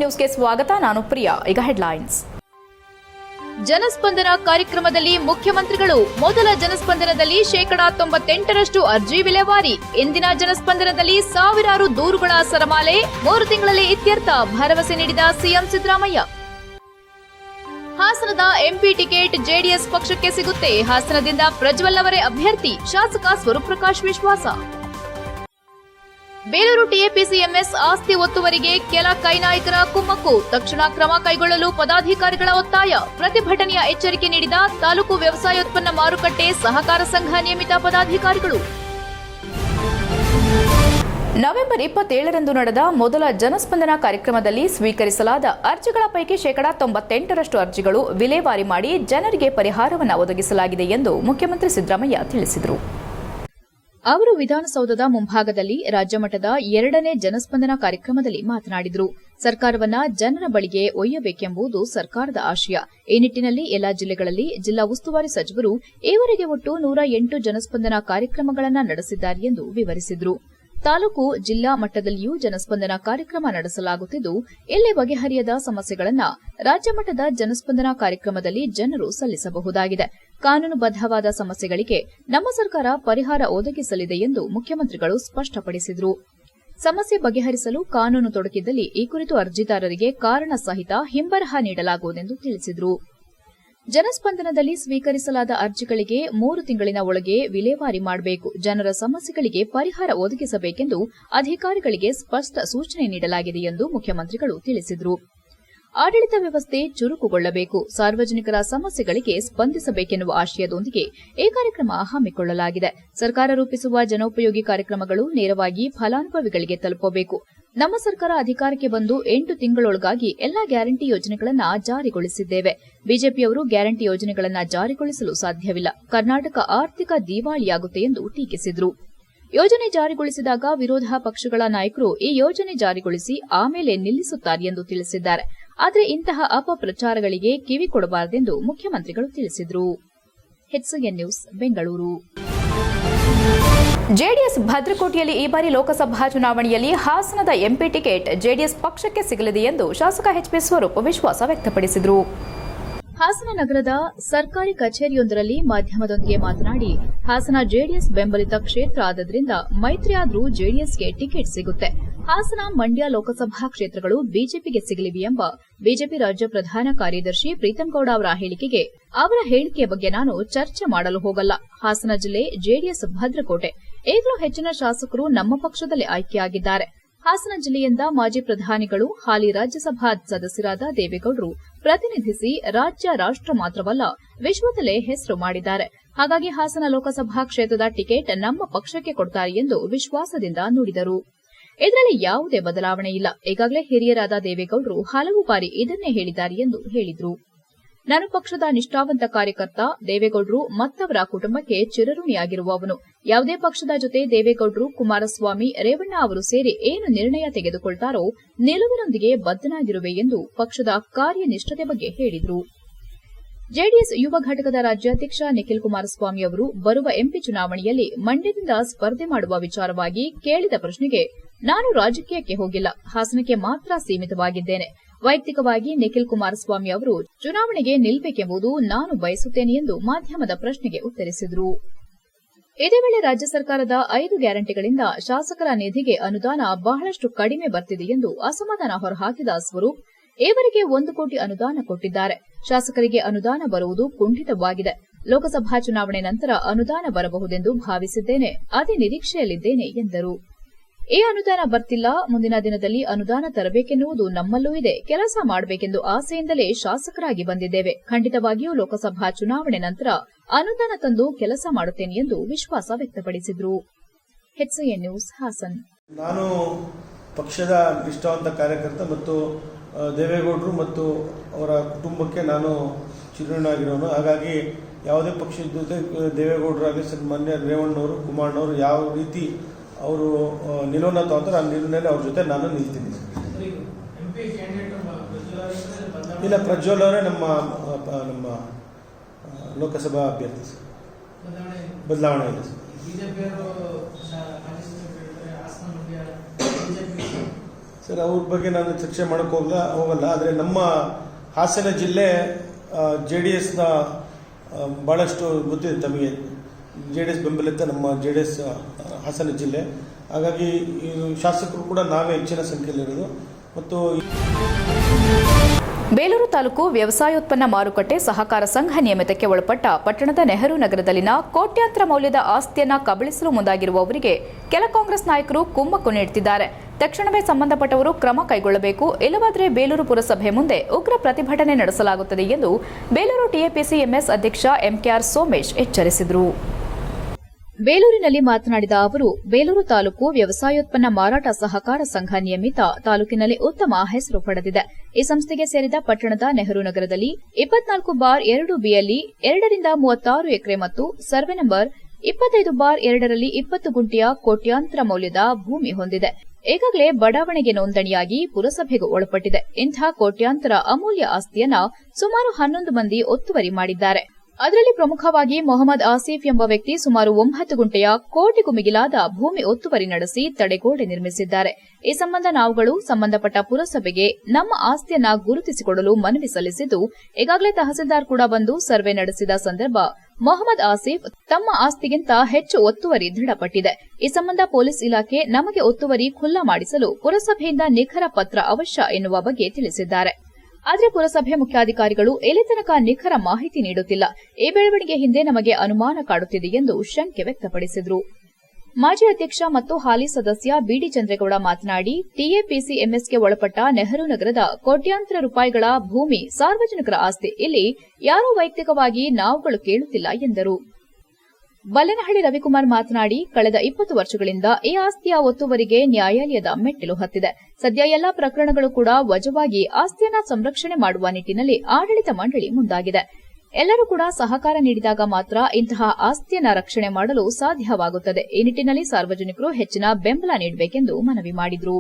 ನ್ಯೂಸ್ಗೆ ಸ್ವಾಗತ. ನಾನು ಪ್ರಿಯಾ. ಈಗ ಹೆಡ್ಲೈನ್ಸ್. ಜನಸ್ಪಂದನ ಕಾರ್ಯಕ್ರಮದಲ್ಲಿ ಮುಖ್ಯಮಂತ್ರಿಗಳು. ಮೊದಲ ಜನಸ್ಪಂದನದಲ್ಲಿ 98% ಅರ್ಜಿ ವಿಲೇವಾರಿ. ಇಂದಿನ ಜನಸ್ಪಂದನದಲ್ಲಿ ಸಾವಿರಾರು ದೂರುಗಳ ಸರಮಾಲೆ. 3 ತಿಂಗಳಲ್ಲಿ ಇತ್ಯರ್ಥ ಭರವಸೆ ನೀಡಿದ ಸಿಎಂ ಸಿದ್ದರಾಮಯ್ಯ. ಹಾಸನದ ಎಂಪಿ ಟಿಕೆಟ್ ಜೆಡಿಎಸ್ ಪಕ್ಷಕ್ಕೆ ಸಿಗುತ್ತೆ. ಹಾಸನದಿಂದ ಪ್ರಜ್ವಲ್ ಅವರೇ ಅಭ್ಯರ್ಥಿ. ಶಾಸಕ ಸ್ವರೂಪ್ ಪ್ರಕಾಶ್ ವಿಶ್ವಾಸ. ಬೇಲೂರು ಟಿಎಪಿಸಿಎಂಎಸ್ ಆಸ್ತಿ ಒತ್ತುವರಿಗೆ ಕೆಲ ಕೈನಾಯಕರ ಕುಮ್ಮಕ್ಕು. ತಕ್ಷಣ ಕ್ರಮ ಕೈಗೊಳ್ಳಲು ಪದಾಧಿಕಾರಿಗಳ ಒತ್ತಾಯ. ಪ್ರತಿಭಟನೆಯ ಎಚ್ಚರಿಕೆ ನೀಡಿದ ತಾಲೂಕು ವ್ಯವಸಾಯೋತ್ಪನ್ನ ಮಾರುಕಟ್ಟೆ ಸಹಕಾರ ಸಂಘ ನಿಯಮಿತ ಪದಾಧಿಕಾರಿಗಳು. ನವೆಂಬರ್ 27ರಂದು ನಡೆದ ಮೊದಲ ಜನಸ್ಪಂದನ ಕಾರ್ಯಕ್ರಮದಲ್ಲಿ ಸ್ವೀಕರಿಸಲಾದ ಅರ್ಜಿಗಳ ಪೈಕಿ 98% ಅರ್ಜಿಗಳು ವಿಲೇವಾರಿ ಮಾಡಿ ಜನರಿಗೆ ಪರಿಹಾರವನ್ನು ಒದಗಿಸಲಾಗಿದೆ ಎಂದು ಮುಖ್ಯಮಂತ್ರಿ ಸಿದ್ದರಾಮಯ್ಯ ತಿಳಿಸಿದರು. ಅವರು ವಿಧಾನಸೌಧದ ಮುಂಭಾಗದಲ್ಲಿ ರಾಜ್ಯಮಟ್ಟದ 2ನೇ ಜನಸ್ಪಂದನ ಕಾರ್ಯಕ್ರಮದಲ್ಲಿ ಮಾತನಾಡಿದರು. ಸರ್ಕಾರವನ್ನ ಜನರ ಬಳಿಗೆ ಒಯ್ಯಬೇಕೆಂಬುದು ಸರ್ಕಾರದ ಆಶಯ. ಈ ನಿಟ್ಟಿನಲ್ಲಿ ಎಲ್ಲಾ ಜಿಲ್ಲೆಗಳಲ್ಲಿ ಜಿಲ್ಲಾ ಉಸ್ತುವಾರಿ ಸಚಿವರು ಈವರೆಗೆ ಒಟ್ಟು 108 ಜನಸ್ಪಂದನ ಕಾರ್ಯಕ್ರಮಗಳನ್ನು ನಡೆಸಿದ್ದಾರೆ ಎಂದು ವಿವರಿಸಿದರು. ತಾಲೂಕು ಜಿಲ್ಲಾ ಮಟ್ಟದಲ್ಲಿಯೂ ಜನಸ್ಪಂದನ ಕಾರ್ಯಕ್ರಮ ನಡೆಸಲಾಗುತ್ತಿದ್ದು, ಇಲ್ಲಿ ಬಗೆಹರಿಯದ ಸಮಸ್ಯೆಗಳನ್ನು ರಾಜ್ಯ ಮಟ್ಟದ ಜನಸ್ಪಂದನ ಕಾರ್ಯಕ್ರಮದಲ್ಲಿ ಜನರು ಸಲ್ಲಿಸಬಹುದಾಗಿದೆ. ಕಾನೂನುಬದ್ದವಾದ ಸಮಸ್ಯೆಗಳಿಗೆ ನಮ್ಮ ಸರ್ಕಾರ ಪರಿಹಾರ ಒದಗಿಸಲಿದೆ ಎಂದು ಮುಖ್ಯಮಂತ್ರಿಗಳು ಸ್ಪಷ್ಟಪಡಿಸಿದರು. ಸಮಸ್ಯೆ ಬಗೆಹರಿಸಲು ಕಾನೂನು ತೊಡಕಿದ್ದಲ್ಲಿ ಈ ಕುರಿತು ಅರ್ಜಿದಾರರಿಗೆ ಕಾರಣ ಸಹಿತ ಹಿಂಬರಹ ನೀಡಲಾಗುವುದೆಂದು ತಿಳಿಸಿದರು. ಜನಸ್ಪಂದನದಲ್ಲಿ ಸ್ವೀಕರಿಸಲಾದ ಅರ್ಜಿಗಳಿಗೆ 3 ತಿಂಗಳಿನ ಒಳಗೆ ವಿಲೇವಾರಿ ಮಾಡಬೇಕು. ಜನರ ಸಮಸ್ಯೆಗಳಿಗೆ ಪರಿಹಾರ ಒದಗಿಸಬೇಕೆಂದು ಅಧಿಕಾರಿಗಳಿಗೆ ಸ್ಪಷ್ಟ ಸೂಚನೆ ನೀಡಲಾಗಿದೆ ಎಂದು ಮುಖ್ಯಮಂತ್ರಿಗಳು ತಿಳಿಸಿದರು. ಆಡಳಿತ ವ್ಯವಸ್ಥೆ ಚುರುಕುಗೊಳ್ಳಬೇಕು. ಸಾರ್ವಜನಿಕರ ಸಮಸ್ಯೆಗಳಿಗೆ ಸ್ಪಂದಿಸಬೇಕೆನ್ನುವ ಆಶಯದೊಂದಿಗೆ ಈ ಕಾರ್ಯಕ್ರಮ ಹಮ್ಮಿಕೊಳ್ಳಲಾಗಿದೆ. ಸರ್ಕಾರ ರೂಪಿಸುವ ಜನೋಪಯೋಗಿ ಕಾರ್ಯಕ್ರಮಗಳು ನೇರವಾಗಿ ಫಲಾನುಭವಿಗಳಿಗೆ ತಲುಪಬೇಕು. ನಮ್ಮ ಸರ್ಕಾರ ಅಧಿಕಾರಕ್ಕೆ ಬಂದು 8 ತಿಂಗಳೊಳಗಾಗಿ ಎಲ್ಲಾ ಗ್ಯಾರಂಟಿ ಯೋಜನೆಗಳನ್ನು ಜಾರಿಗೊಳಿಸಿದ್ದೇವೆ. ಬಿಜೆಪಿಯವರು ಗ್ಯಾರಂಟಿ ಯೋಜನೆಗಳನ್ನು ಜಾರಿಗೊಳಿಸಲು ಸಾಧ್ಯವಿಲ್ಲ. ಕರ್ನಾಟಕ ಆರ್ಥಿಕ ದಿವಾಳಿಯಾಗುತ್ತೆ ಎಂದು ಟೀಕಿಸಿದರು. ಯೋಜನೆ ಜಾರಿಗೊಳಿಸಿದಾಗ ವಿರೋಧ ಪಕ್ಷಗಳ ನಾಯಕರು ಈ ಯೋಜನೆ ಜಾರಿಗೊಳಿಸಿ ಆಮೇಲೆ ನಿಲ್ಲಿಸುತ್ತಾರೆ ಎಂದು ತಿಳಿಸಿದ್ದಾರೆ. ಆದರೆ ಇಂತಹ ಅಪಪ್ರಚಾರಗಳಿಗೆ ಕಿವಿ ಕೊಡಬಾರದೆಂದು ಮುಖ್ಯಮಂತ್ರಿಗಳು ತಿಳಿಸಿದರು. HCN news Bengaluru. ಜೆಡಿಎಸ್ ಭದ್ರಕೋಟೆಯಲ್ಲಿ ಈ ಬಾರಿ ಲೋಕಸಭಾ ಚುನಾವಣೆಯಲ್ಲಿ ಹಾಸನದ ಎಂಪಿ ಟಿಕೆಟ್ ಜೆಡಿಎಸ್ ಪಕ್ಷಕ್ಕೆ ಸಿಗಲಿದೆ ಎಂದು ಶಾಸಕ ಎಚ್ಪಿ ಸ್ವರೂಪ್ ವಿಶ್ವಾಸ ವ್ಯಕ್ತಪಡಿಸಿದರು. ಹಾಸನ ನಗರದ ಸರ್ಕಾರಿ ಕಚೇರಿಯೊಂದರಲ್ಲಿ ಮಾಧ್ಯಮದೊಂದಿಗೆ ಮಾತನಾಡಿ, ಹಾಸನ ಜೆಡಿಎಸ್ ಬೆಂಬಲಿತ ಕ್ಷೇತ್ರ ಆದರಿಂದ ಮೈತ್ರಿ ಆದರೂ ಜೆಡಿಎಸ್ಗೆ ಟಿಕೆಟ್ ಸಿಗುತ್ತೆ. ಹಾಸನ ಮಂಡ್ಯ ಲೋಕಸಭಾ ಕ್ಷೇತ್ರಗಳು ಬಿಜೆಪಿಗೆ ಸಿಗಲಿವೆ ಎಂಬ ಬಿಜೆಪಿ ರಾಜ್ಯ ಪ್ರಧಾನ ಕಾರ್ಯದರ್ಶಿ ಪ್ರೀತಂಗೌಡ ಅವರ ಹೇಳಿಕೆಯ ಬಗ್ಗೆ ನಾನು ಚರ್ಚೆ ಮಾಡಲು ಹೋಗಲ್ಲ. ಹಾಸನ ಜಿಲ್ಲೆ ಜೆಡಿಎಸ್ ಭದ್ರಕೋಟೆ. ಈಗಲೂ ಹೆಚ್ಚಿನ ಶಾಸಕರು ನಮ್ಮ ಪಕ್ಷದಲ್ಲಿ ಆಯ್ಕೆಯಾಗಿದ್ದಾರೆ. ಹಾಸನ ಜಿಲ್ಲೆಯಿಂದ ಮಾಜಿ ಪ್ರಧಾನಿಗಳು, ಹಾಲಿ ರಾಜ್ಯಸಭಾ ಸದಸ್ಯರಾದ ದೇವೇಗೌಡರು ಪ್ರತಿನಿಧಿಸಿ ರಾಜ್ಯ, ರಾಷ್ಟ್ರ ಮಾತ್ರವಲ್ಲ ವಿಶ್ವದಲ್ಲೇ ಹೆಸರು ಮಾಡಿದ್ದಾರೆ. ಹಾಗಾಗಿ ಹಾಸನ ಲೋಕಸಭಾ ಕ್ಷೇತ್ರದ ಟಿಕೆಟ್ ನಮ್ಮ ಪಕ್ಷಕ್ಕೆ ಕೊಡ್ತಾರೆ ಎಂದು ವಿಶ್ವಾಸದಿಂದ ನುಡಿದರು. ಇದರಲ್ಲಿ ಯಾವುದೇ ಬದಲಾವಣೆ ಇಲ್ಲ. ಈಗಾಗಲೇ ಹಿರಿಯರಾದ ದೇವೇಗೌಡರು ಹಲವು ಬಾರಿ ಇದನ್ನೇ ಹೇಳಿದ್ದಾರೆ ಎಂದು ಹೇಳಿದರು. ನಾನು ಪಕ್ಷದ ನಿಷ್ಠಾವಂತ ಕಾರ್ಯಕರ್ತ. ದೇವೇಗೌಡರು ಮತ್ತವರ ಕುಟುಂಬಕ್ಕೆ ಚಿರಋಣಿಯಾಗಿರುವವನು. ಯಾವುದೇ ಪಕ್ಷದ ಜೊತೆ ದೇವೇಗೌಡರು, ಕುಮಾರಸ್ವಾಮಿ, ರೇವಣ್ಣ ಅವರು ಸೇರಿ ಏನು ನಿರ್ಣಯ ತೆಗೆದುಕೊಳ್ತಾರೋ ನಿಲುವಿನೊಂದಿಗೆ ಬದ್ಧನಾಗಿರುವೆ ಎಂದು ಪಕ್ಷದ ಕಾರ್ಯನಿಷ್ಠತೆ ಬಗ್ಗೆ ಹೇಳಿದರು. ಜೆಡಿಎಸ್ ಯುವ ಘಟಕದ ರಾಜ್ಯಾಧ್ಯಕ್ಷ ನಿಖಿಲ್ ಕುಮಾರಸ್ವಾಮಿ ಅವರು ಬರುವ ಎಂಪಿ ಚುನಾವಣೆಯಲ್ಲಿ ಮಂಡ್ಯದಿಂದ ಸ್ಪರ್ಧೆ ಮಾಡುವ ವಿಚಾರವಾಗಿ ಕೇಳಿದ ಪ್ರಶ್ನೆಗೆ, ನಾನು ರಾಜಕೀಯಕ್ಕೆ ಹೋಗಿಲ್ಲ, ಹಾಸನಕ್ಕೆ ಮಾತ್ರ ಸೀಮಿತವಾಗಿದ್ದೇನೆ. ವೈಯಕ್ತಿಕವಾಗಿ ನಿಖಿಲ್ ಕುಮಾರಸ್ವಾಮಿ ಅವರು ಚುನಾವಣೆಗೆ ನಿಲ್ಲಬೇಕೆಂಬುದು ನಾನು ಬಯಸುತ್ತೇನೆ ಎಂದು ಮಾಧ್ಯಮದ ಪ್ರಶ್ನೆಗೆ ಉತ್ತರಿಸಿದರು. ಇದೇ ವೇಳೆ ರಾಜ್ಯ ಸರ್ಕಾರದ 5 ಗ್ಯಾರಂಟಿಗಳಿಂದ ಶಾಸಕರ ನಿಧಿಗೆ ಅನುದಾನ ಬಹಳಷ್ಟು ಕಡಿಮೆ ಬರ್ತಿದೆ ಎಂದು ಅಸಮಾಧಾನ ಹೊರಹಾಕಿದ ಸ್ವರೂಪ್, ಈವರೆಗೆ 1 ಕೋಟಿ ಅನುದಾನ ಕೊಟ್ಟಿದ್ದಾರೆ. ಶಾಸಕರಿಗೆ ಅನುದಾನ ಬರುವುದು ಕುಂಠಿತವಾಗಿದೆ. ಲೋಕಸಭಾ ಚುನಾವಣೆ ನಂತರ ಅನುದಾನ ಬರಬಹುದೆಂದು ಭಾವಿಸಿದ್ದೇನೆ. ಅದೇ ನಿರೀಕ್ಷೆಯಲ್ಲಿದ್ದೇನೆ ಎಂದರು. ಈ ಅನುದಾನ ಬರ್ತಿಲ್ಲ, ಮುಂದಿನ ದಿನದಲ್ಲಿ ಅನುದಾನ ತರಬೇಕೆನ್ನುವುದು ನಮ್ಮಲ್ಲೂ ಇದೆ. ಕೆಲಸ ಮಾಡಬೇಕೆಂದು ಆಸೆಯಿಂದಲೇ ಶಾಸಕರಾಗಿ ಬಂದಿದ್ದೇವೆ. ಖಂಡಿತವಾಗಿಯೂ ಲೋಕಸಭಾ ಚುನಾವಣೆ ನಂತರ ಅನುದಾನ ತಂದು ಕೆಲಸ ಮಾಡುತ್ತೇನೆ ಎಂದು ವಿಶ್ವಾಸ ವ್ಯಕ್ತಪಡಿಸಿದರು. HCN news Hassan. ನಾನು ಪಕ್ಷದ ನಿಷ್ಠಾವಂತ ಕಾರ್ಯಕರ್ತ ಮತ್ತು ದೇವೇಗೌಡರು ಮತ್ತು ಅವರ ಕುಟುಂಬಕ್ಕೆ ನಾನು ಚಿರಋಣಿಯಾಗಿರೋನು. ಹಾಗಾಗಿ ಯಾವುದೇ ಪಕ್ಷದ ಜೊತೆ ದೇವೇಗೌಡರಾಗಲಿ ಮಾನ್ಯ ರೇವಣ್ಣವರು, ಕುಮಾರಣ್ಣವರು ಯಾವ ರೀತಿ ಅವರು ನಿಲುವನ್ನು ತಗೊಂತಾರೆ ಆ ನಿಲುವಿನಲ್ಲಿ ಅವ್ರ ಜೊತೆ ನಾನು ನಿಲ್ತೀನಿ. ಇಲ್ಲ, ಪ್ರಜ್ವಲ್ ಅವರೇ ನಮ್ಮ ಲೋಕಸಭಾ ಅಭ್ಯರ್ಥಿ ಸರ್. ಬದಲಾವಣೆ ಇಲ್ಲ ಸರ್. ಸರ್ ಅವ್ರ ಬಗ್ಗೆ ನಾನು ಚರ್ಚೆ ಮಾಡೋಕ್ಕೆ ಹೋಗಲ್ಲ. ಆದರೆ ನಮ್ಮ ಹಾಸನ ಜಿಲ್ಲೆ JDSನ ಭಾಳಷ್ಟು ಗೊತ್ತಿದೆ ತಮಗೆ. JDS ಬೆಂಬಲಿತ ನಮ್ಮ JDS ಹಾಸನ ಜಿಲ್ಲೆ. ಹಾಗಾಗಿ ಶಾಸಕರು ಕೂಡ ನಾವೇ ಹೆಚ್ಚಿನ ಸಂಖ್ಯೆಯಲ್ಲಿರೋದು. ಮತ್ತು ಬೇಲೂರು ತಾಲೂಕು ವ್ಯವಸಾಯೋತ್ಪನ್ನ ಮಾರುಕಟ್ಟೆ ಸಹಕಾರ ಸಂಘ ನಿಯಮಿತಕ್ಕೆ ಒಳಪಟ್ಟ ಪಟ್ಟಣದ ನೆಹರು ನಗರದಲ್ಲಿನ ಕೋಟ್ಯಾಂತರ ಮೌಲ್ಯದ ಆಸ್ತಿಯನ್ನ ಕಬಳಿಸಲು ಮುಂದಾಗಿರುವವರಿಗೆ ಕೆಲ ಕಾಂಗ್ರೆಸ್ ನಾಯಕರು ಕುಮ್ಮಕ್ಕು ನೀಡುತ್ತಿದ್ದಾರೆ. ತಕ್ಷಣವೇ ಸಂಬಂಧಪಟ್ಟವರು ಕ್ರಮ ಕೈಗೊಳ್ಳಬೇಕು, ಇಲ್ಲವಾದರೆ ಬೇಲೂರು ಪುರಸಭೆ ಮುಂದೆ ಉಗ್ರ ಪ್ರತಿಭಟನೆ ನಡೆಸಲಾಗುತ್ತದೆ ಎಂದು ಬೇಲೂರು TAPC MS ಅಧ್ಯಕ್ಷ MKR ಸೋಮೇಶ್ ಎಚ್ಚರಿಸಿದರು. ಬೇಲೂರಿನಲ್ಲಿ ಮಾತನಾಡಿದ ಅವರು, ಬೇಲೂರು ತಾಲೂಕು ವ್ಯವಸಾಯೋತ್ಪನ್ನ ಮಾರಾಟ ಸಹಕಾರ ಸಂಘ ನಿಯಮಿತ ತಾಲೂಕಿನಲ್ಲಿ ಉತ್ತಮ ಹೆಸರು ಪಡೆದಿದೆ. ಈ ಸಂಸ್ಥೆಗೆ ಸೇರಿದ ಪಟ್ಟಣದ ನೆಹರು ನಗರದಲ್ಲಿ 24/2Bಯಲ್ಲಿ 2 ರಿಂದ 36 ಎಕರೆ ಮತ್ತು ಸರ್ವೆ ನಂಬರ್ 25/2ರಲ್ಲಿ 20 ಗುಂಟೆಯ ಕೋಟ್ಯಾಂತರ ಮೌಲ್ಯದ ಭೂಮಿ ಹೊಂದಿದೆ. ಈಗಾಗಲೇ ಬಡಾವಣೆಗೆ ನೋಂದಣಿಯಾಗಿ ಪುರಸಭೆಗೂ ಒಳಪಟ್ಟಿದೆ. ಇಂತಹ ಕೋಟ್ಯಾಂತರ ಅಮೂಲ್ಯ ಆಸ್ತಿಯನ್ನ ಸುಮಾರು 11 ಮಂದಿ ಒತ್ತುವರಿ ಮಾಡಿದ್ದಾರೆ. ಅದರಲ್ಲಿ ಪ್ರಮುಖವಾಗಿ ಮೊಹಮ್ಮದ್ ಆಸಿಫ್ ಎಂಬ ವ್ಯಕ್ತಿ ಸುಮಾರು 9 ಗುಂಟೆಯ ಕೋಟಿಗೂ ಮಿಗಿಲಾದ ಭೂಮಿ ಒತ್ತುವರಿ ನಡೆಸಿ ತಡೆಗೋಡೆ ನಿರ್ಮಿಸಿದ್ದಾರೆ. ಈ ಸಂಬಂಧ ನಾವುಗಳು ಸಂಬಂಧಪಟ್ಟ ಪುರಸಭೆಗೆ ನಮ್ಮ ಆಸ್ತಿಯನ್ನ ಗುರುತಿಸಿಕೊಡಲು ಮನವಿ ಸಲ್ಲಿಸಿದ್ದು, ಈಗಾಗಲೇ ತಹಸೀಲ್ದಾರ್ ಕೂಡ ಬಂದು ಸರ್ವೆ ನಡೆಸಿದ ಸಂದರ್ಭ ಮೊಹಮ್ಮದ್ ಆಸಿಫ್ ತಮ್ಮ ಆಸ್ತಿಗಿಂತ ಹೆಚ್ಚು ಒತ್ತುವರಿ ದೃಢಪಟ್ಟಿದೆ. ಈ ಸಂಬಂಧ ಪೊಲೀಸ್ ಇಲಾಖೆ ನಮಗೆ ಒತ್ತುವರಿ ಖುಲ್ಲಾ ಮಾಡಿಸಲು ಪುರಸಭೆಯಿಂದ ನಿಖರ ಪತ್ರ ಅವಶ್ಯ ಎನ್ನುವ ಬಗ್ಗೆ ತಿಳಿಸಿದ್ದಾರೆ. ಆದರೆ ಪುರಸಭೆ ಮುಖ್ಯಾಧಿಕಾರಿಗಳು ಇಲ್ಲಿ ತನಕ ನಿಖರ ಮಾಹಿತಿ ನೀಡುತ್ತಿಲ್ಲ. ಈ ಬೆಳವಣಿಗೆ ಹಿಂದೆ ನಮಗೆ ಅನುಮಾನ ಕಾಡುತ್ತಿದೆ ಎಂದು ಶಂಕೆ ವ್ಯಕ್ತಪಡಿಸಿದರು. ಮಾಜಿ ಅಧ್ಯಕ್ಷ ಮತ್ತು ಹಾಲಿ ಸದಸ್ಯ BD ಚಂದ್ರೇಗೌಡ ಮಾತನಾಡಿ, TAPC MSಗೆ ಒಳಪಟ್ಟ ನೆಹರು ನಗರದ ಕೋಟ್ಯಾಂತರ ರೂಪಾಯಿಗಳ ಭೂಮಿ ಸಾರ್ವಜನಿಕರ ಆಸ್ತಿ. ಇಲ್ಲಿ ಯಾರೂ ವೈಯಕ್ತಿಕವಾಗಿ ನಾವುಗಳು ಕೇಳುತ್ತಿಲ್ಲ ಎಂದರು. ಬಲ್ಲೆನಹಳ್ಳಿ ರವಿಕುಮಾರ್ ಮಾತನಾಡಿ, ಕಳೆದ 20 ವರ್ಷಗಳಿಂದ ಈ ಆಸ್ತಿಯ ಒತ್ತುವರಿಗೆ ನ್ಯಾಯಾಲಯದ ಮೆಟ್ಟಿಲು ಹತ್ತಿದೆ. ಸದ್ಯ ಎಲ್ಲಾ ಪ್ರಕರಣಗಳು ಕೂಡ ವಜವಾಗಿ ಆಸ್ತಿಯನ್ನ ಸಂರಕ್ಷಣೆ ಮಾಡುವ ನಿಟ್ಟಿನಲ್ಲಿ ಆಡಳಿತ ಮಂಡಳಿ ಮುಂದಾಗಿದೆ. ಎಲ್ಲರೂ ಕೂಡ ಸಹಕಾರ ನೀಡಿದಾಗ ಮಾತ್ರ ಇಂತಹ ಆಸ್ತಿಯನ್ನ ರಕ್ಷಣೆ ಮಾಡಲು ಸಾಧ್ಯವಾಗುತ್ತದೆ. ಈ ನಿಟ್ಟಿನಲ್ಲಿ ಸಾರ್ವಜನಿಕರು ಹೆಚ್ಚಿನ ಬೆಂಬಲ ನೀಡಬೇಕೆಂದು ಮನವಿ ಮಾಡಿದರು.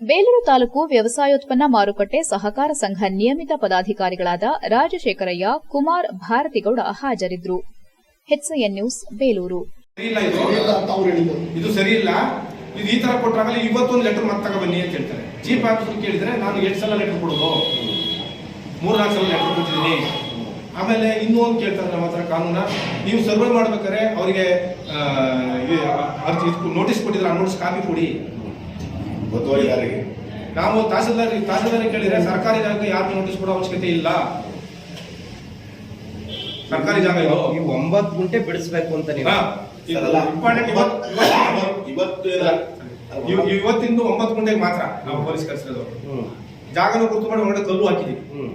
ಬೇಲೂರು ತಾಲೂಕು ವ್ಯವಸಾಯೋತ್ಪನ್ನ ಮಾರುಕಟ್ಟೆ ಸಹಕಾರ ಸಂಘ ನಿಯಮಿತ ಪದಾಧಿಕಾರಿಗಳಾದ ರಾಜಶೇಖರಯ್ಯ, ಕುಮಾರ್, ಭಾರತಿಗೌಡ ಹಾಜರಿದ್ದರು. HCN news Belur. ಇದು ಸರಿ ಇಲ್ಲ, ಇದು ಈ ತರ ಕೊಟ್ಟಾಗಲೇ ಇವತ್ತೊಂದು ಲೆಟರ್ ಮತ್ತೆ ತಗೊಬನ್ನಿ ಅಂತ ಹೇಳ್ತಾರೆ. ಚೀಫ್ ಆಫೀಸರ್ ಕೇಳಿದ್ರೆ ನಾನು 8 ಸಲ ಲೆಟರ್ ಕೊಡೋದು, 3-4 ಸಲ ಲೆಟರ್ ಕೊಟ್ಟಿದ್ದೀನಿ. ಆಮೇಲೆ ಇನ್ನೂ ಒಂದು ಕೇಳ್ತಾರೆ ನಮ್ಮ ಹತ್ರ ಕಾನೂನ, ನೀವು ಸರ್ವೆ ಮಾಡ್ಬೇಕಾದ್ರೆ ಅವರಿಗೆ ನೋಟಿಸ್ ಕೊಟ್ಟಿದ್ರೆ ಆ ನೋಟಿಸ್ ಕಾಪಿ ಕೊಡಿ. ನಾವು ತಹಸೀಲ್ದಾರ್ ಕೇಳಿದ್ರೆ ಸರ್ಕಾರಿ ಜಾಗಕ್ಕೆ ಯಾರಿಗೂ ನೋಟಿಸ್ ಕೊಡೋ ಅವಶ್ಯಕತೆ ಇಲ್ಲ. ಸರ್ಕಾರಿ ಜಾಗ ನೀವು 9 ಗುಂಟೆ ಬಿಡಿಸಬೇಕು ಅಂತ ನೀವು ಇವತ್ತಿಂದು 9 ಗುಂಟೆಗೆ ಮಾತ್ರ ನಾವು ಪೊಲೀಸ್ ಕಳಿಸಿರೋದು. ಜಾಗನ ಗುರ್ತು ಮಾಡಿ ಹೊರಗಡೆ ಕಲ್ಲು ಹಾಕಿದ್ವಿ,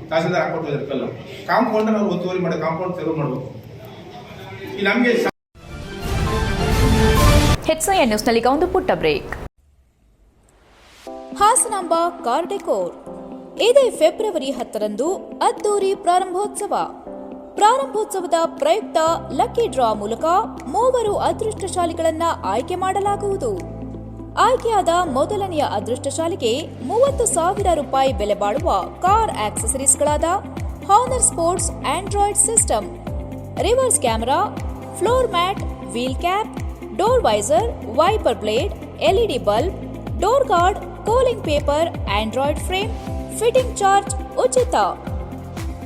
ತಹಸೀಲ್ದಾರ್ ಹಾಕೊಟ್ಟಿದ್ದಾರೆ ಕಲ್ಲು. ಕಾಂಪೌಂಡ್ ನಾವು ಒತ್ತುವರಿ ಮಾಡಿ ಕಾಂಪೌಂಡ್ ತೆರವು ಮಾಡಬೇಕು. ಈ ನಮಗೆ HCN ನ್ಯೂಸ್ನಲ್ಲಿ ಒಂದು ಪುಟ್ಟ ಬ್ರೇಕ್. ಹಾಸನಾಂಬ ಕಾರ್ ಡೆಕೋರ್ ಇದೇ ಫೆಬ್ರವರಿ 10ರಂದು ಅದ್ದೂರಿ ಪ್ರಾರಂಭೋತ್ಸವದ ಪ್ರಯುಕ್ತ ಲಕ್ಕಿ ಡ್ರಾ ಮೂಲಕ 3 ಅದೃಷ್ಟಶಾಲಿಗಳನ್ನ ಆಯ್ಕೆ ಮಾಡಲಾಗುವುದು. ಆಯ್ಕೆಯಾದ ಮೊದಲನೆಯ ಅದೃಷ್ಟಶಾಲಿಗೆ 30,000 ರೂಪಾಯಿ ಬೆಲೆ ಬಾಳುವ ಕಾರ್ ಆಕ್ಸೆಸರೀಸ್ಗಳಾದ Honor sports Android system, reverse camera, floor mat, wheel cap, door visor, wiper blade, LED bulb, door guard, cooling paper, Android frame, fitting charge ಉಚಿತ.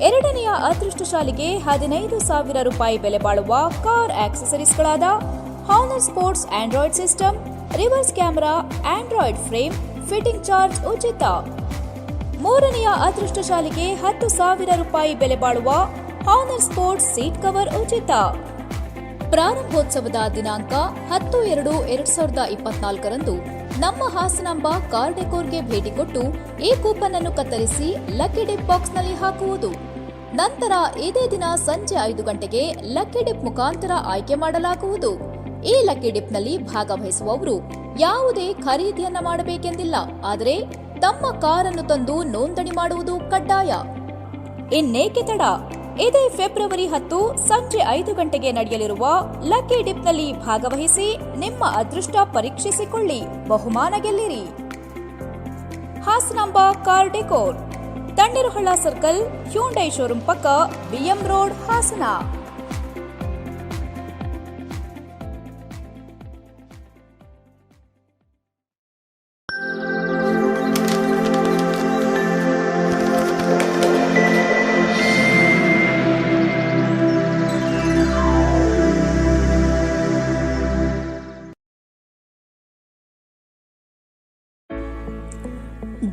ಎರಡನೆಯ ಅದೃಷ್ಟಶಾಲಿಗೆ 15,000 ರೂಪಾಯಿ ಬೆಲೆ ಬಾಳುವ ಕಾರ್ ಆಕ್ಸೆಸರೀಸ್ಗಳಾದ Honor sports Android system, reverse camera, Android frame, fitting charge ಉಚಿತ. ಮೂರನೆಯ ಅದೃಷ್ಟಶಾಲಿಗೆ 10,000 ರೂಪಾಯಿ ಬೆಲೆ ಬಾಳುವ ಹಾನರ್ ಸ್ಪೋರ್ಟ್ಸ್ ಸೀಟ್ ಕವರ್ ಉಚಿತ. ಪ್ರಾರಂಭೋತ್ಸವದ ದಿನಾಂಕ 10/2/2024ರಂದು ನಮ್ಮ ಹಾಸನಾಂಬ ಕಾರ್ ಡೆಕೋರ್ಗೆ ಭೇಟಿ ಕೊಟ್ಟು ಈ ಕೂಪನ್ ಅನ್ನು ಕತ್ತರಿಸಿ ಲಕ್ಕಿ ಡಿಪ್ ಬಾಕ್ಸ್ನಲ್ಲಿ ಹಾಕುವುದು. ನಂತರ ಇದೇ ದಿನ ಸಂಜೆ 5 ಗಂಟೆಗೆ ಲಕ್ಕಿ ಡಿಪ್ ಮುಖಾಂತರ ಆಯ್ಕೆ ಮಾಡಲಾಗುವುದು. ಈ ಲಕ್ಕಿ ಡಿಪ್ನಲ್ಲಿ ಭಾಗವಹಿಸುವವರು ಯಾವುದೇ ಖರೀದಿಯನ್ನ ಮಾಡಬೇಕೆಂದಿಲ್ಲ, ಆದರೆ ತಮ್ಮ ಕಾರನ್ನು ತಂದು ನೋಂದಣಿ ಮಾಡುವುದು ಕಡ್ಡಾಯ. ಇನ್ನೇಕೆ ತಡ? ಇದೇ ಫೆಬ್ರವರಿ 10 ಸಂಜೆ 5 ಗಂಟೆಗೆ ನಡೆಯಲಿರುವ ಲಕ್ಕಿ ಡಿಪ್ನಲ್ಲಿ ಭಾಗವಹಿಸಿ ನಿಮ್ಮ ಅದೃಷ್ಟ ಪರೀಕ್ಷಿಸಿಕೊಳ್ಳಿ, ಬಹುಮಾನ ಗೆಲ್ಲಿರಿ. Hasanamba car decor, Tanniruhalla circle, Hyundai showroom ಪಕ್ಕ, BM road, Hassan.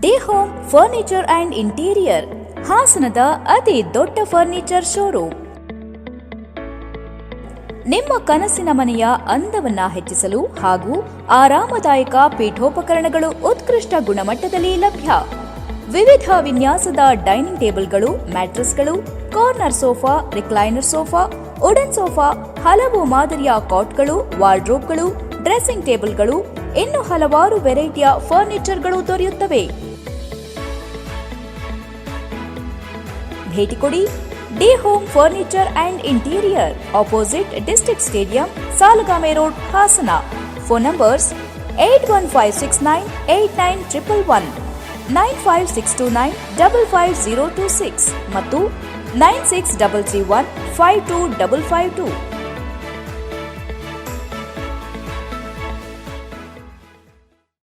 D home furniture and interior, ಹಾಸನದ ಅತಿ ದೊಡ್ಡ ಫರ್ನಿಚರ್ ಶೋರೂಮ್. ನಿಮ್ಮ ಕನಸಿನ ಮನೆಯ ಅಂದವನ್ನ ಹೆಚ್ಚಿಸಲು ಹಾಗೂ ಆರಾಮದಾಯಕ ಪೀಠೋಪಕರಣಗಳು ಉತ್ಕೃಷ್ಟ ಗುಣಮಟ್ಟದಲ್ಲಿ ಲಭ್ಯ. ವಿವಿಧ ವಿನ್ಯಾಸದ ಡೈನಿಂಗ್ ಟೇಬಲ್ಗಳು, ಮ್ಯಾಟ್ರೆಸ್ಗಳು, corner sofa, recliner sofa, wooden sofa, ಹಲವು ಮಾದರಿಯ ಕಾಟ್ಗಳು, ವಾರ್ಡ್ರೋಬ್ಗಳು, ಡ್ರೆಸ್ಸಿಂಗ್ ಟೇಬಲ್ಗಳು, ಇನ್ನು ಹಲವಾರು ವೆರೈಟಿಯ ಫರ್ನಿಚರ್ಗಳು ದೊರೆಯುತ್ತವೆ. ಭೇಟಿ ಕೊಡಿ D home furniture and interior, opposite district stadium, Salagame road, Hassan. Phone numbers 8156989111, 9562955026 ಮತ್ತು 9633152552.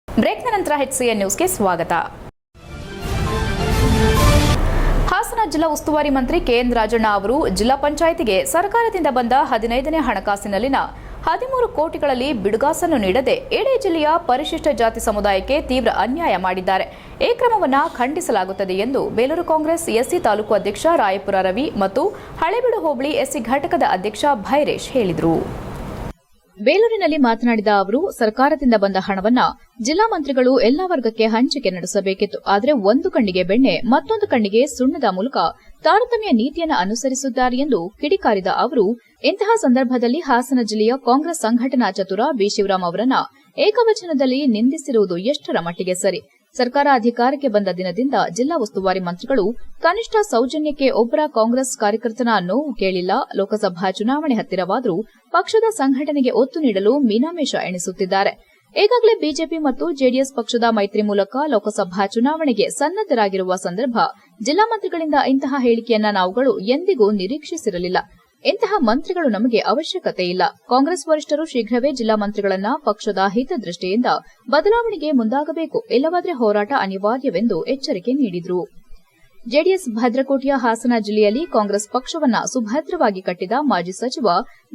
ಬ್ರೇಕ್ನ ನಂತರ HCN ನ್ಯೂಸ್ಗೆ ಸ್ವಾಗತ. ಹಾಸನ ಜಿಲ್ಲಾ ಉಸ್ತುವಾರಿ ಮಂತ್ರಿ ಕೆಎನ್ ರಾಜಣ್ಣ ಅವರು ಜಿಲ್ಲಾ ಪಂಚಾಯಿತಿಗೆ ಸರ್ಕಾರದಿಂದ ಬಂದ 15ನೇ ಹಣಕಾಸಿನಲ್ಲಿನ 13 ಕೋಟಿಗಳಲ್ಲಿ ಬಿಡುಗಾಸನ್ನು ನೀಡದೆ ಇಡೀ ಜಿಲ್ಲೆಯ ಪರಿಶಿಷ್ಟ ಜಾತಿ ಸಮುದಾಯಕ್ಕೆ ತೀವ್ರ ಅನ್ಯಾಯ ಮಾಡಿದ್ದಾರೆ. ಈ ಕ್ರಮವನ್ನು ಖಂಡಿಸಲಾಗುತ್ತದೆ ಎಂದು ಬೇಲೂರು ಕಾಂಗ್ರೆಸ್ ಎಸ್ಸಿ ತಾಲೂಕು ಅಧ್ಯಕ್ಷ ರಾಯಪುರ ರವಿ ಮತ್ತು ಹಳೇಬೀಡು ಹೋಬಳಿ ಎಸ್ಸಿ ಘಟಕದ ಅಧ್ಯಕ್ಷ ಭೈರೇಶ್ ಹೇಳಿದರು. ಬೇಲೂರಿನಲ್ಲಿ ಮಾತನಾಡಿದ ಅವರು, ಸರ್ಕಾರದಿಂದ ಬಂದ ಹಣವನ್ನ ಜಿಲ್ಲಾ ಮಂತ್ರಿಗಳು ಎಲ್ಲಾ ವರ್ಗಕ್ಕೆ ಹಂಚಿಕೆ ನಡೆಸಬೇಕಿತ್ತು. ಆದರೆ ಒಂದು ಕಣ್ಣಿಗೆ ಬೆಣ್ಣೆ, ಮತ್ತೊಂದು ಕಣ್ಣಿಗೆ ಸುಣ್ಣದ ಮೂಲಕ ತಾರತಮ್ಯ ನೀತಿಯನ್ನು ಅನುಸರಿಸಿದ್ದಾರೆ ಎಂದು ಕಿಡಿಕಾರಿದ ಅವರು, ಇಂತಹ ಸಂದರ್ಭದಲ್ಲಿ ಹಾಸನ ಜಿಲ್ಲೆಯ ಕಾಂಗ್ರೆಸ್ ಸಂಘಟನಾ ಚತುರ ಬಿ ಶಿವರಾಮ್ ಅವರನ್ನ ಏಕವಚನದಲ್ಲಿ ನಿಂದಿಸಿರುವುದು ಎಷ್ಟರ ಮಟ್ಟಿಗೆ ಸರಿ? ಸರ್ಕಾರ ಅಧಿಕಾರಕ್ಕೆ ಬಂದ ದಿನದಿಂದ ಜಿಲ್ಲಾ ಉಸ್ತುವಾರಿ ಮಂತ್ರಿಗಳು ಕನಿಷ್ಠ ಸೌಜನ್ಯಕ್ಕೆ ಒಬ್ಬರ ಕಾಂಗ್ರೆಸ್ ಕಾರ್ಯಕರ್ತನ ನೋವು ಕೇಳಿಲ್ಲ. ಲೋಕಸಭಾ ಚುನಾವಣೆ ಹತ್ತಿರವಾದರೂ ಪಕ್ಷದ ಸಂಘಟನೆಗೆ ಒತ್ತು ನೀಡಲು ಮೀನಾಮೇಷ ಎಣಿಸುತ್ತಿದ್ದಾರೆ. ಈಗಾಗಲೇ ಬಿಜೆಪಿ ಮತ್ತು ಜೆಡಿಎಸ್ ಪಕ್ಷದ ಮೈತ್ರಿ ಮೂಲಕ ಲೋಕಸಭಾ ಚುನಾವಣೆಗೆ ಸನ್ನದ್ದರಾಗಿರುವ ಸಂದರ್ಭ ಜಿಲ್ಲಾ ಮಂತ್ರಿಗಳಿಂದ ಇಂತಹ ಹೇಳಿಕೆಯನ್ನ ನಾವುಗಳು ಎಂದಿಗೂ ನಿರೀಕ್ಷಿಸಿರಲಿಲ್ಲ. ಇಂತಹ ಮಂತ್ರಿಗಳು ನಮಗೆ ಅವಶ್ಯಕತೆ ಇಲ್ಲ. ಕಾಂಗ್ರೆಸ್ ವರಿಷ್ಠರು ಶೀಘ್ರವೇ ಜಿಲ್ಲಾ ಮಂತ್ರಿಗಳನ್ನ ಪಕ್ಷದ ಹಿತದೃಷ್ಟಿಯಿಂದ ಬದಲಾವಣೆಗೆ ಮುಂದಾಗಬೇಕು, ಇಲ್ಲವಾದರೆ ಹೋರಾಟ ಅನಿವಾರ್ಯವೆಂದು ಎಚ್ಚರಿಕೆ ನೀಡಿದರು. ಜೆಡಿಎಸ್ ಭದ್ರಕೋಟೆಯ ಹಾಸನ ಜಿಲ್ಲೆಯಲ್ಲಿ ಕಾಂಗ್ರೆಸ್ ಪಕ್ಷವನ್ನ ಸುಭದ್ರವಾಗಿ ಕಟ್ಟಿದ ಮಾಜಿ ಸಚಿವ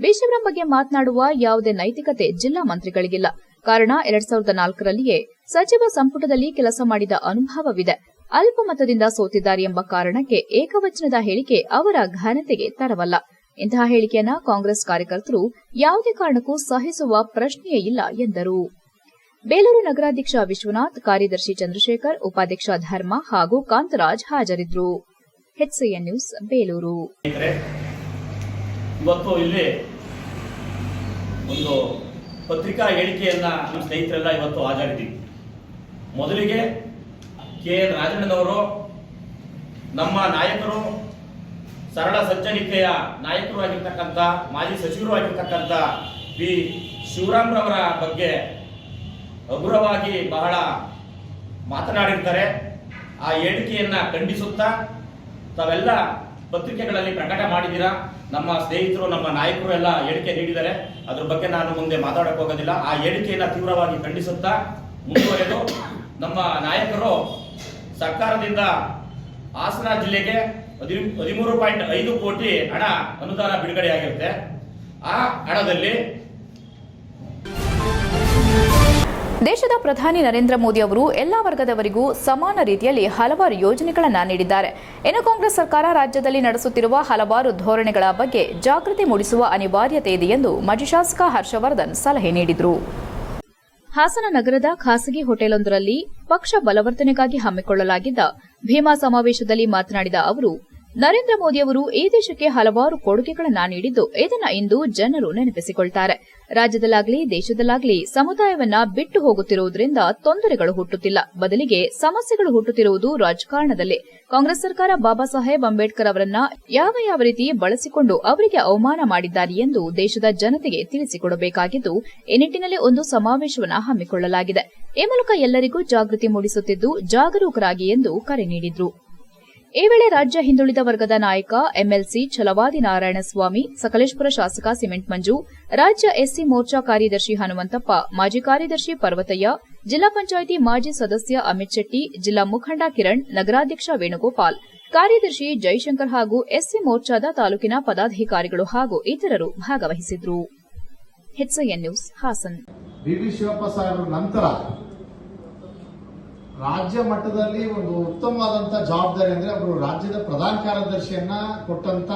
ಬಿ ಶಿವರಾಮ್ ಬಗ್ಗೆ ಮಾತನಾಡುವ ಯಾವುದೇ ನೈತಿಕತೆ ಜಿಲ್ಲಾ ಮಂತ್ರಿಗಳಿಗಿಲ್ಲ. ಕಾರಣ 2004ರಲ್ಲಿಯೇ ಸಚಿವ ಸಂಪುಟದಲ್ಲಿ ಕೆಲಸ ಮಾಡಿದ ಅನುಭವವಿದೆ. ಅಲ್ಪಮತದಿಂದ ಸೋತಿದ್ದಾರೆ ಎಂಬ ಕಾರಣಕ್ಕೆ ಏಕವಚನದ ಹೇಳಿಕೆ ಅವರ ಘನತೆಗೆ ತರವಲ್ಲ. ಇಂತಹ ಹೇಳಿಕೆಯನ್ನ ಕಾಂಗ್ರೆಸ್ ಕಾರ್ಯಕರ್ತರು ಯಾವುದೇ ಕಾರಣಕ್ಕೂ ಸಹಿಸುವ ಪ್ರಶ್ನೆಯೇ ಇಲ್ಲ ಎಂದರು. ಬೇಲೂರು ನಗರಾಧ್ಯಕ್ಷ ವಿಶ್ವನಾಥ್, ಕಾರ್ಯದರ್ಶಿ ಚಂದ್ರಶೇಖರ್, ಉಪಾಧ್ಯಕ್ಷ ಧರ್ಮ ಹಾಗೂ ಕಾಂತರಾಜ್ ಹಾಜರಿದ್ದರು. HCN news Belur. ಇವತ್ತು ಇಲ್ಲಿ ಒಂದು ಪತ್ರಿಕಾ ಹೇಳಿಕೆಯನ್ನ ನಮ್ಮ ಸ್ನೇಹಿತರೆಲ್ಲ ಇವತ್ತು ಹಾಜರಿದ್ದೀವಿ. ಮೊದಲಿಗೆ ಕೆಎನ್ ರಾಜಣ್ಣನವರು ನಮ್ಮ ನಾಯಕರು, ಸರಳ ಸಜ್ಜನಿಕೆಯ ನಾಯಕರು ಆಗಿರ್ತಕ್ಕಂಥ ಮಾಜಿ ಸಚಿವರು ಆಗಿರ್ತಕ್ಕಂಥ ಬಿ ಶಿವರಾಮ್ರವರ ಬಗ್ಗೆ ಹಗುರವಾಗಿ ಬಹಳ ಮಾತನಾಡಿರ್ತಾರೆ. ಆ ಹೇಳಿಕೆಯನ್ನ ಖಂಡಿಸುತ್ತಾ ತಾವೆಲ್ಲ ಪತ್ರಿಕೆಗಳಲ್ಲಿ ಪ್ರಕಟ ಮಾಡಿದ್ದೀರಾ. ನಮ್ಮ ಸ್ನೇಹಿತರು, ನಮ್ಮ ನಾಯಕರು ಎಲ್ಲ ಹೇಳಿಕೆ ನೀಡಿದ್ದಾರೆ. ಅದ್ರ ಬಗ್ಗೆ ನಾನು ಮುಂದೆ ಮಾತಾಡಕ್ಕೆ ಹೋಗೋದಿಲ್ಲ. ಆ ಹೇಳಿಕೆಯನ್ನ ತೀವ್ರವಾಗಿ ಖಂಡಿಸುತ್ತಾ ಮುಂದುವರೆದು ನಮ್ಮ ನಾಯಕರು ಸರ್ಕಾರದಿಂದ ಹಾಸನ ಜಿಲ್ಲೆಗೆ 13.5 ಕೋಟಿ ಹಣ ಅನುದಾನ ಬಿಡುಗಡೆಯಾಗಿರುತ್ತೆ. ಆ ಹಣದಲ್ಲಿ ದೇಶದ ಪ್ರಧಾನಿ ನರೇಂದ್ರ ಮೋದಿ ಅವರು ಎಲ್ಲಾ ವರ್ಗದವರಿಗೂ ಸಮಾನ ರೀತಿಯಲ್ಲಿ ಹಲವಾರು ಯೋಜನೆಗಳನ್ನು ನೀಡಿದ್ದಾರೆ. ಇನ್ನು ಕಾಂಗ್ರೆಸ್ ಸರ್ಕಾರ ರಾಜ್ಯದಲ್ಲಿ ನಡೆಸುತ್ತಿರುವ ಹಲವಾರು ಧೋರಣೆಗಳ ಬಗ್ಗೆ ಜಾಗೃತಿ ಮೂಡಿಸುವ ಅನಿವಾರ್ಯತೆ ಇದೆ ಎಂದು ಮಾಜಿ ಶಾಸಕ ಹರ್ಷವರ್ಧನ್ ಸಲಹೆ ನೀಡಿದರು. ಹಾಸನ ನಗರದ ಖಾಸಗಿ ಹೋಟೆಲೊಂದರಲ್ಲಿ ಪಕ್ಷ ಬಲವರ್ಧನೆಗಾಗಿ ಹಮ್ಮಿಕೊಳ್ಳಲಾಗಿದ್ದ ಭೀಮಾ ಸಮಾವೇಶದಲ್ಲಿ ಮಾತನಾಡಿದ ಅವರು, ನರೇಂದ್ರ ಮೋದಿಯವರು ಈ ದೇಶಕ್ಕೆ ಹಲವಾರು ಕೊಡುಗೆಗಳನ್ನ ನೀಡಿದ್ದು ಇದನ್ನ ಇಂದು ಜನರು ನೆನಪಿಸಿಕೊಳ್ತಾರೆ. ರಾಜ್ಯದಲ್ಲಾಗ್ಲಿ ದೇಶದಲ್ಲಾಗ್ಲಿ ಸಮುದಾಯವನ್ನ ಬಿಟ್ಟು ಹೋಗುತ್ತಿರುವುದರಿಂದ ತೊಂದರೆಗಳು ಹುಟ್ಟುತ್ತಿಲ್ಲ, ಬದಲಿಗೆ ಸಮಸ್ಯೆಗಳು ಹುಟ್ಟುತ್ತಿರುವುದು ರಾಜಕಾರಣದಲ್ಲಿ. ಕಾಂಗ್ರೆಸ್ ಸರ್ಕಾರ ಬಾಬಾ ಸಾಹೇಬ್ ಅಂಬೇಡ್ಕರ್ ಅವರನ್ನ ಯಾವ ರೀತಿ ಬಳಸಿಕೊಂಡು ಅವರಿಗೆ ಅವಮಾನ ಮಾಡಿದ್ದಾರೆ ಎಂದು ದೇಶದ ಜನತೆಗೆ ತಿಳಿಸಿಕೊಡಬೇಕಾಗಿದ್ದು, ಈ ನಿಟ್ಟಿನಲ್ಲಿ ಒಂದು ಸಮಾವೇಶವನ್ನು ಹಮ್ಮಿಕೊಳ್ಳಲಾಗಿದೆ. ಈ ಮೂಲಕ ಎಲ್ಲರಿಗೂ ಜಾಗೃತಿ ಮೂಡಿಸುತ್ತಿದ್ದು ಜಾಗರೂಕರಾಗಿ ಎಂದು ಕರೆ ನೀಡಿದ್ರು. ಈ ವೇಳೆ ರಾಜ್ಯ ಹಿಂದುಳಿದ ವರ್ಗದ ನಾಯಕ ಎಂಎಲ್ಸಿ ಛಲವಾದಿ ನಾರಾಯಣಸ್ವಾಮಿ, ಸಕಲೇಶಪುರ ಶಾಸಕ ಸಿಮೆಂಟ್ ಮಂಜು, ರಾಜ್ಯ ಎಸ್ಸಿ ಮೋರ್ಚಾ ಕಾರ್ಯದರ್ಶಿ ಹನುಮಂತಪ್ಪ, ಮಾಜಿ ಕಾರ್ಯದರ್ಶಿ ಪರ್ವತಯ್ಯ, ಜಿಲ್ಲಾ ಪಂಚಾಯಿತಿ ಮಾಜಿ ಸದಸ್ಯ ಅಮಿತ್ ಶೆಟ್ಟಿ, ಜಿಲ್ಲಾ ಮುಖಂಡ ಕಿರಣ್, ನಗರಾಧ್ಯಕ್ಷ ವೇಣುಗೋಪಾಲ್, ಕಾರ್ಯದರ್ಶಿ ಜೈಶಂಕರ್ ಹಾಗೂ ಎಸ್ಸಿ ಮೋರ್ಚಾದ ತಾಲೂಕಿನ ಪದಾಧಿಕಾರಿಗಳು ಹಾಗೂ ಇತರರು ಭಾಗವಹಿಸಿದ್ರು. HCN news Hassan. ಬಿ.ವಿ. ಶಿವಪ್ಪ ಸಾಹೇಬರ ನಂತರ ರಾಜ್ಯ ಮಟ್ಟದಲ್ಲಿ ಒಂದು ಉತ್ತಮವಾದಂತ ಜವಾಬ್ದಾರಿ ಅಂದ್ರೆ ಅವರು ರಾಜ್ಯದ ಪ್ರಧಾನ ಕಾರ್ಯದರ್ಶಿಯನ್ನ ಕೊಟ್ಟಂತ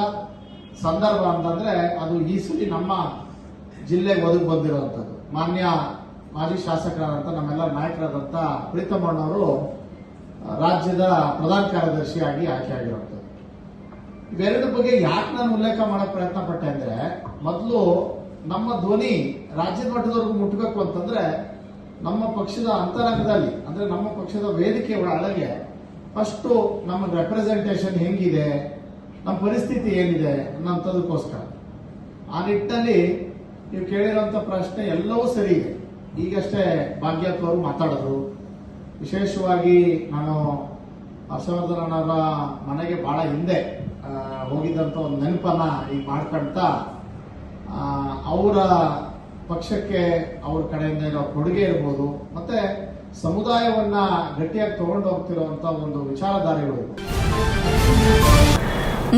ಸಂದರ್ಭ ಅಂತಂದ್ರೆ ಅದು ಈ ಸಲ ನಮ್ಮ ಜಿಲ್ಲೆಗೆ ಒದಗಿ ಬಂದಿರುವಂತದ್ದು. ಮಾನ್ಯ ಮಾಜಿ ಶಾಸಕರಾದಂತ ನಮ್ಮೆಲ್ಲ ನಾಯಕರಾದಂತ ಪ್ರೀತಮಣ್ಣವರು ರಾಜ್ಯದ ಪ್ರಧಾನ ಕಾರ್ಯದರ್ಶಿಯಾಗಿ ಆಯ್ಕೆಯಾಗಿರುವಂತದ್ದು. ಇವೆರಡರ ಬಗ್ಗೆ ಯಾಕೆ ನಾನು ಉಲ್ಲೇಖ ಮಾಡಕ್ ಪ್ರಯತ್ನ ಪಟ್ಟೆ ಅಂದ್ರೆ, ಮೊದಲು ನಮ್ಮ ಧ್ವನಿ ರಾಜ್ಯದ ಮಟ್ಟದವರೆಗೂ ಮುಟ್ಟಬೇಕು ಅಂತಂದ್ರೆ ನಮ್ಮ ಪಕ್ಷದ ಅಂತರಂಗದಲ್ಲಿ ಅಂದ್ರೆ ನಮ್ಮ ಪಕ್ಷದ ವೇದಿಕೆ ಒಳಗೆ ಫಸ್ಟ್ ನಮ್ಮ ರೆಪ್ರೆಸೆಂಟೇಷನ್ ಹೆಂಗಿದೆ, ನಮ್ಮ ಪರಿಸ್ಥಿತಿ ಏನಿದೆ ಅನ್ನೋಂಥದಕ್ಕೋಸ್ಕರ ಆ ನಿಟ್ಟಿನಲ್ಲಿ ನೀವು ಕೇಳಿರುವಂತ ಪ್ರಶ್ನೆ ಎಲ್ಲವೂ ಸರಿ ಇದೆ. ಈಗಷ್ಟೇ ಭಾಗ್ಯತ್ ಅವರು ಮಾತಾಡಿದ್ರು. ವಿಶೇಷವಾಗಿ ನಾನು ಹರ್ಷವರ್ಧನ್ ಅವರ ಮನೆಗೆ ಬಹಳ ಹಿಂದೆ ಹೋಗಿದ್ದಂತ ಒಂದು ನೆನಪನ್ನ ಈಗ ಮಾಡ್ಕೊಂತ ಅವರ ಪಕ್ಷಕ್ಕೆ ಅವ್ರ ಕಡೆಯಿಂದ ಇರೋ ಕೊಡುಗೆ ಇರ್ಬೋದು, ಮತ್ತೆ ಸಮುದಾಯವನ್ನ ಗಟ್ಟಿಯಾಗಿ ತಗೊಂಡು ಹೋಗ್ತಿರುವಂತ ಒಂದು ವಿಚಾರಧಾರೆಗಳು.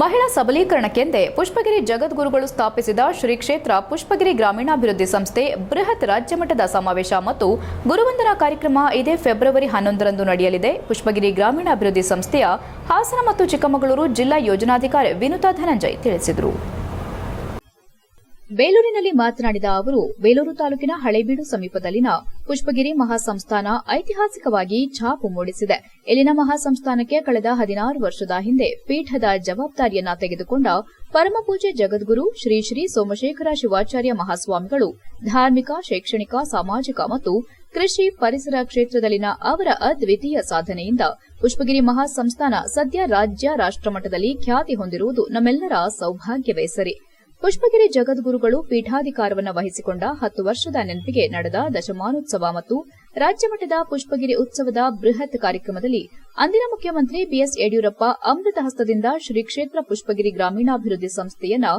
ಮಹಿಳಾ ಸಬಲೀಕರಣಕ್ಕೆಂದೇ ಪುಷ್ಪಗಿರಿ ಜಗದ್ಗುರುಗಳು ಸ್ಥಾಪಿಸಿದ ಶ್ರೀ ಕ್ಷೇತ್ರ ಪುಷ್ಪಗಿರಿ ಗ್ರಾಮೀಣಾಭಿವೃದ್ಧಿ ಸಂಸ್ಥೆ ಬೃಹತ್ ರಾಜ್ಯಮಟ್ಟದ ಸಮಾವೇಶ ಮತ್ತು ಗುರುವಂದನಾ ಕಾರ್ಯಕ್ರಮ ಇದೇ ಫೆಬ್ರವರಿ 11ರಂದು ನಡೆಯಲಿದೆ. ಪುಷ್ಪಗಿರಿ ಗ್ರಾಮೀಣಾಭಿವೃದ್ಧಿ ಸಂಸ್ಥೆಯ ಹಾಸನ ಮತ್ತು ಚಿಕ್ಕಮಗಳೂರು ಜಿಲ್ಲಾ ಯೋಜನಾಧಿಕಾರಿ ವಿನುತಾ ಧನಂಜಯ್ ತಿಳಿಸಿದರು. ಬೇಲೂರಿನಲ್ಲಿ ಮಾತನಾಡಿದ ಅವರು, ಬೇಲೂರು ತಾಲೂಕಿನ ಹಳೇಬೀಡು ಸಮೀಪದಲ್ಲಿನ ಪುಷ್ಪಗಿರಿ ಮಹಾಸಂಸ್ಥಾನ ಐತಿಹಾಸಿಕವಾಗಿ ಛಾಪು ಮೂಡಿಸಿದೆ. ಇಲ್ಲಿನ ಮಹಾಸಂಸ್ಥಾನಕ್ಕೆ ಕಳೆದ 16 ವರ್ಷದ ಹಿಂದೆ ಪೀಠದ ಜವಾಬ್ದಾರಿಯನ್ನ ತೆಗೆದುಕೊಂಡ ಪರಮಪೂಜ್ಯ ಜಗದ್ಗುರು ಶ್ರೀ ಶ್ರೀ ಸೋಮಶೇಖರ ಶಿವಾಚಾರ್ಯ ಮಹಾಸ್ವಾಮಿಗಳು ಧಾರ್ಮಿಕ, ಶೈಕ್ಷಣಿಕ, ಸಾಮಾಜಿಕ ಮತ್ತು ಕೃಷಿ ಪರಿಸರ ಕ್ಷೇತ್ರದಲ್ಲಿನ ಅವರ ಅದ್ವಿತೀಯ ಸಾಧನೆಯಿಂದ ಪುಷ್ಪಗಿರಿ ಮಹಾಸಂಸ್ಥಾನ ಸದ್ಯ ರಾಜ್ಯ ರಾಷ್ಟ್ರಮಟ್ಟದಲ್ಲಿ ಖ್ಯಾತಿ ಹೊಂದಿರುವುದು ನಮ್ಮೆಲ್ಲರ ಸೌಭಾಗ್ಯವೇ ಸರಿ. ಪುಷ್ಪಗಿರಿ ಜಗದ್ಗುರುಗಳು ಪೀಠಾಧಿಕಾರವನ್ನು ವಹಿಸಿಕೊಂಡ 10 ವರ್ಷದ ನೆನಪಿಗೆ ನಡೆದ ದಶಮಾನೋತ್ಸವ ಮತ್ತು ರಾಜ್ಯಮಟ್ಟದ ಪುಷ್ಪಗಿರಿ ಉತ್ಸವದ ಬೃಹತ್ ಕಾರ್ಯಕ್ರಮದಲ್ಲಿ ಅಂದಿನ ಮುಖ್ಯಮಂತ್ರಿ ಬಿಎಸ್ ಯಡಿಯೂರಪ್ಪ ಅಮೃತ ಹಸ್ತದಿಂದ ಶ್ರೀ ಕ್ಷೇತ್ರ ಪುಷ್ಪಗಿರಿ ಗ್ರಾಮೀಣಾಭಿವೃದ್ಧಿ ಸಂಸ್ಥೆಯನ್ನ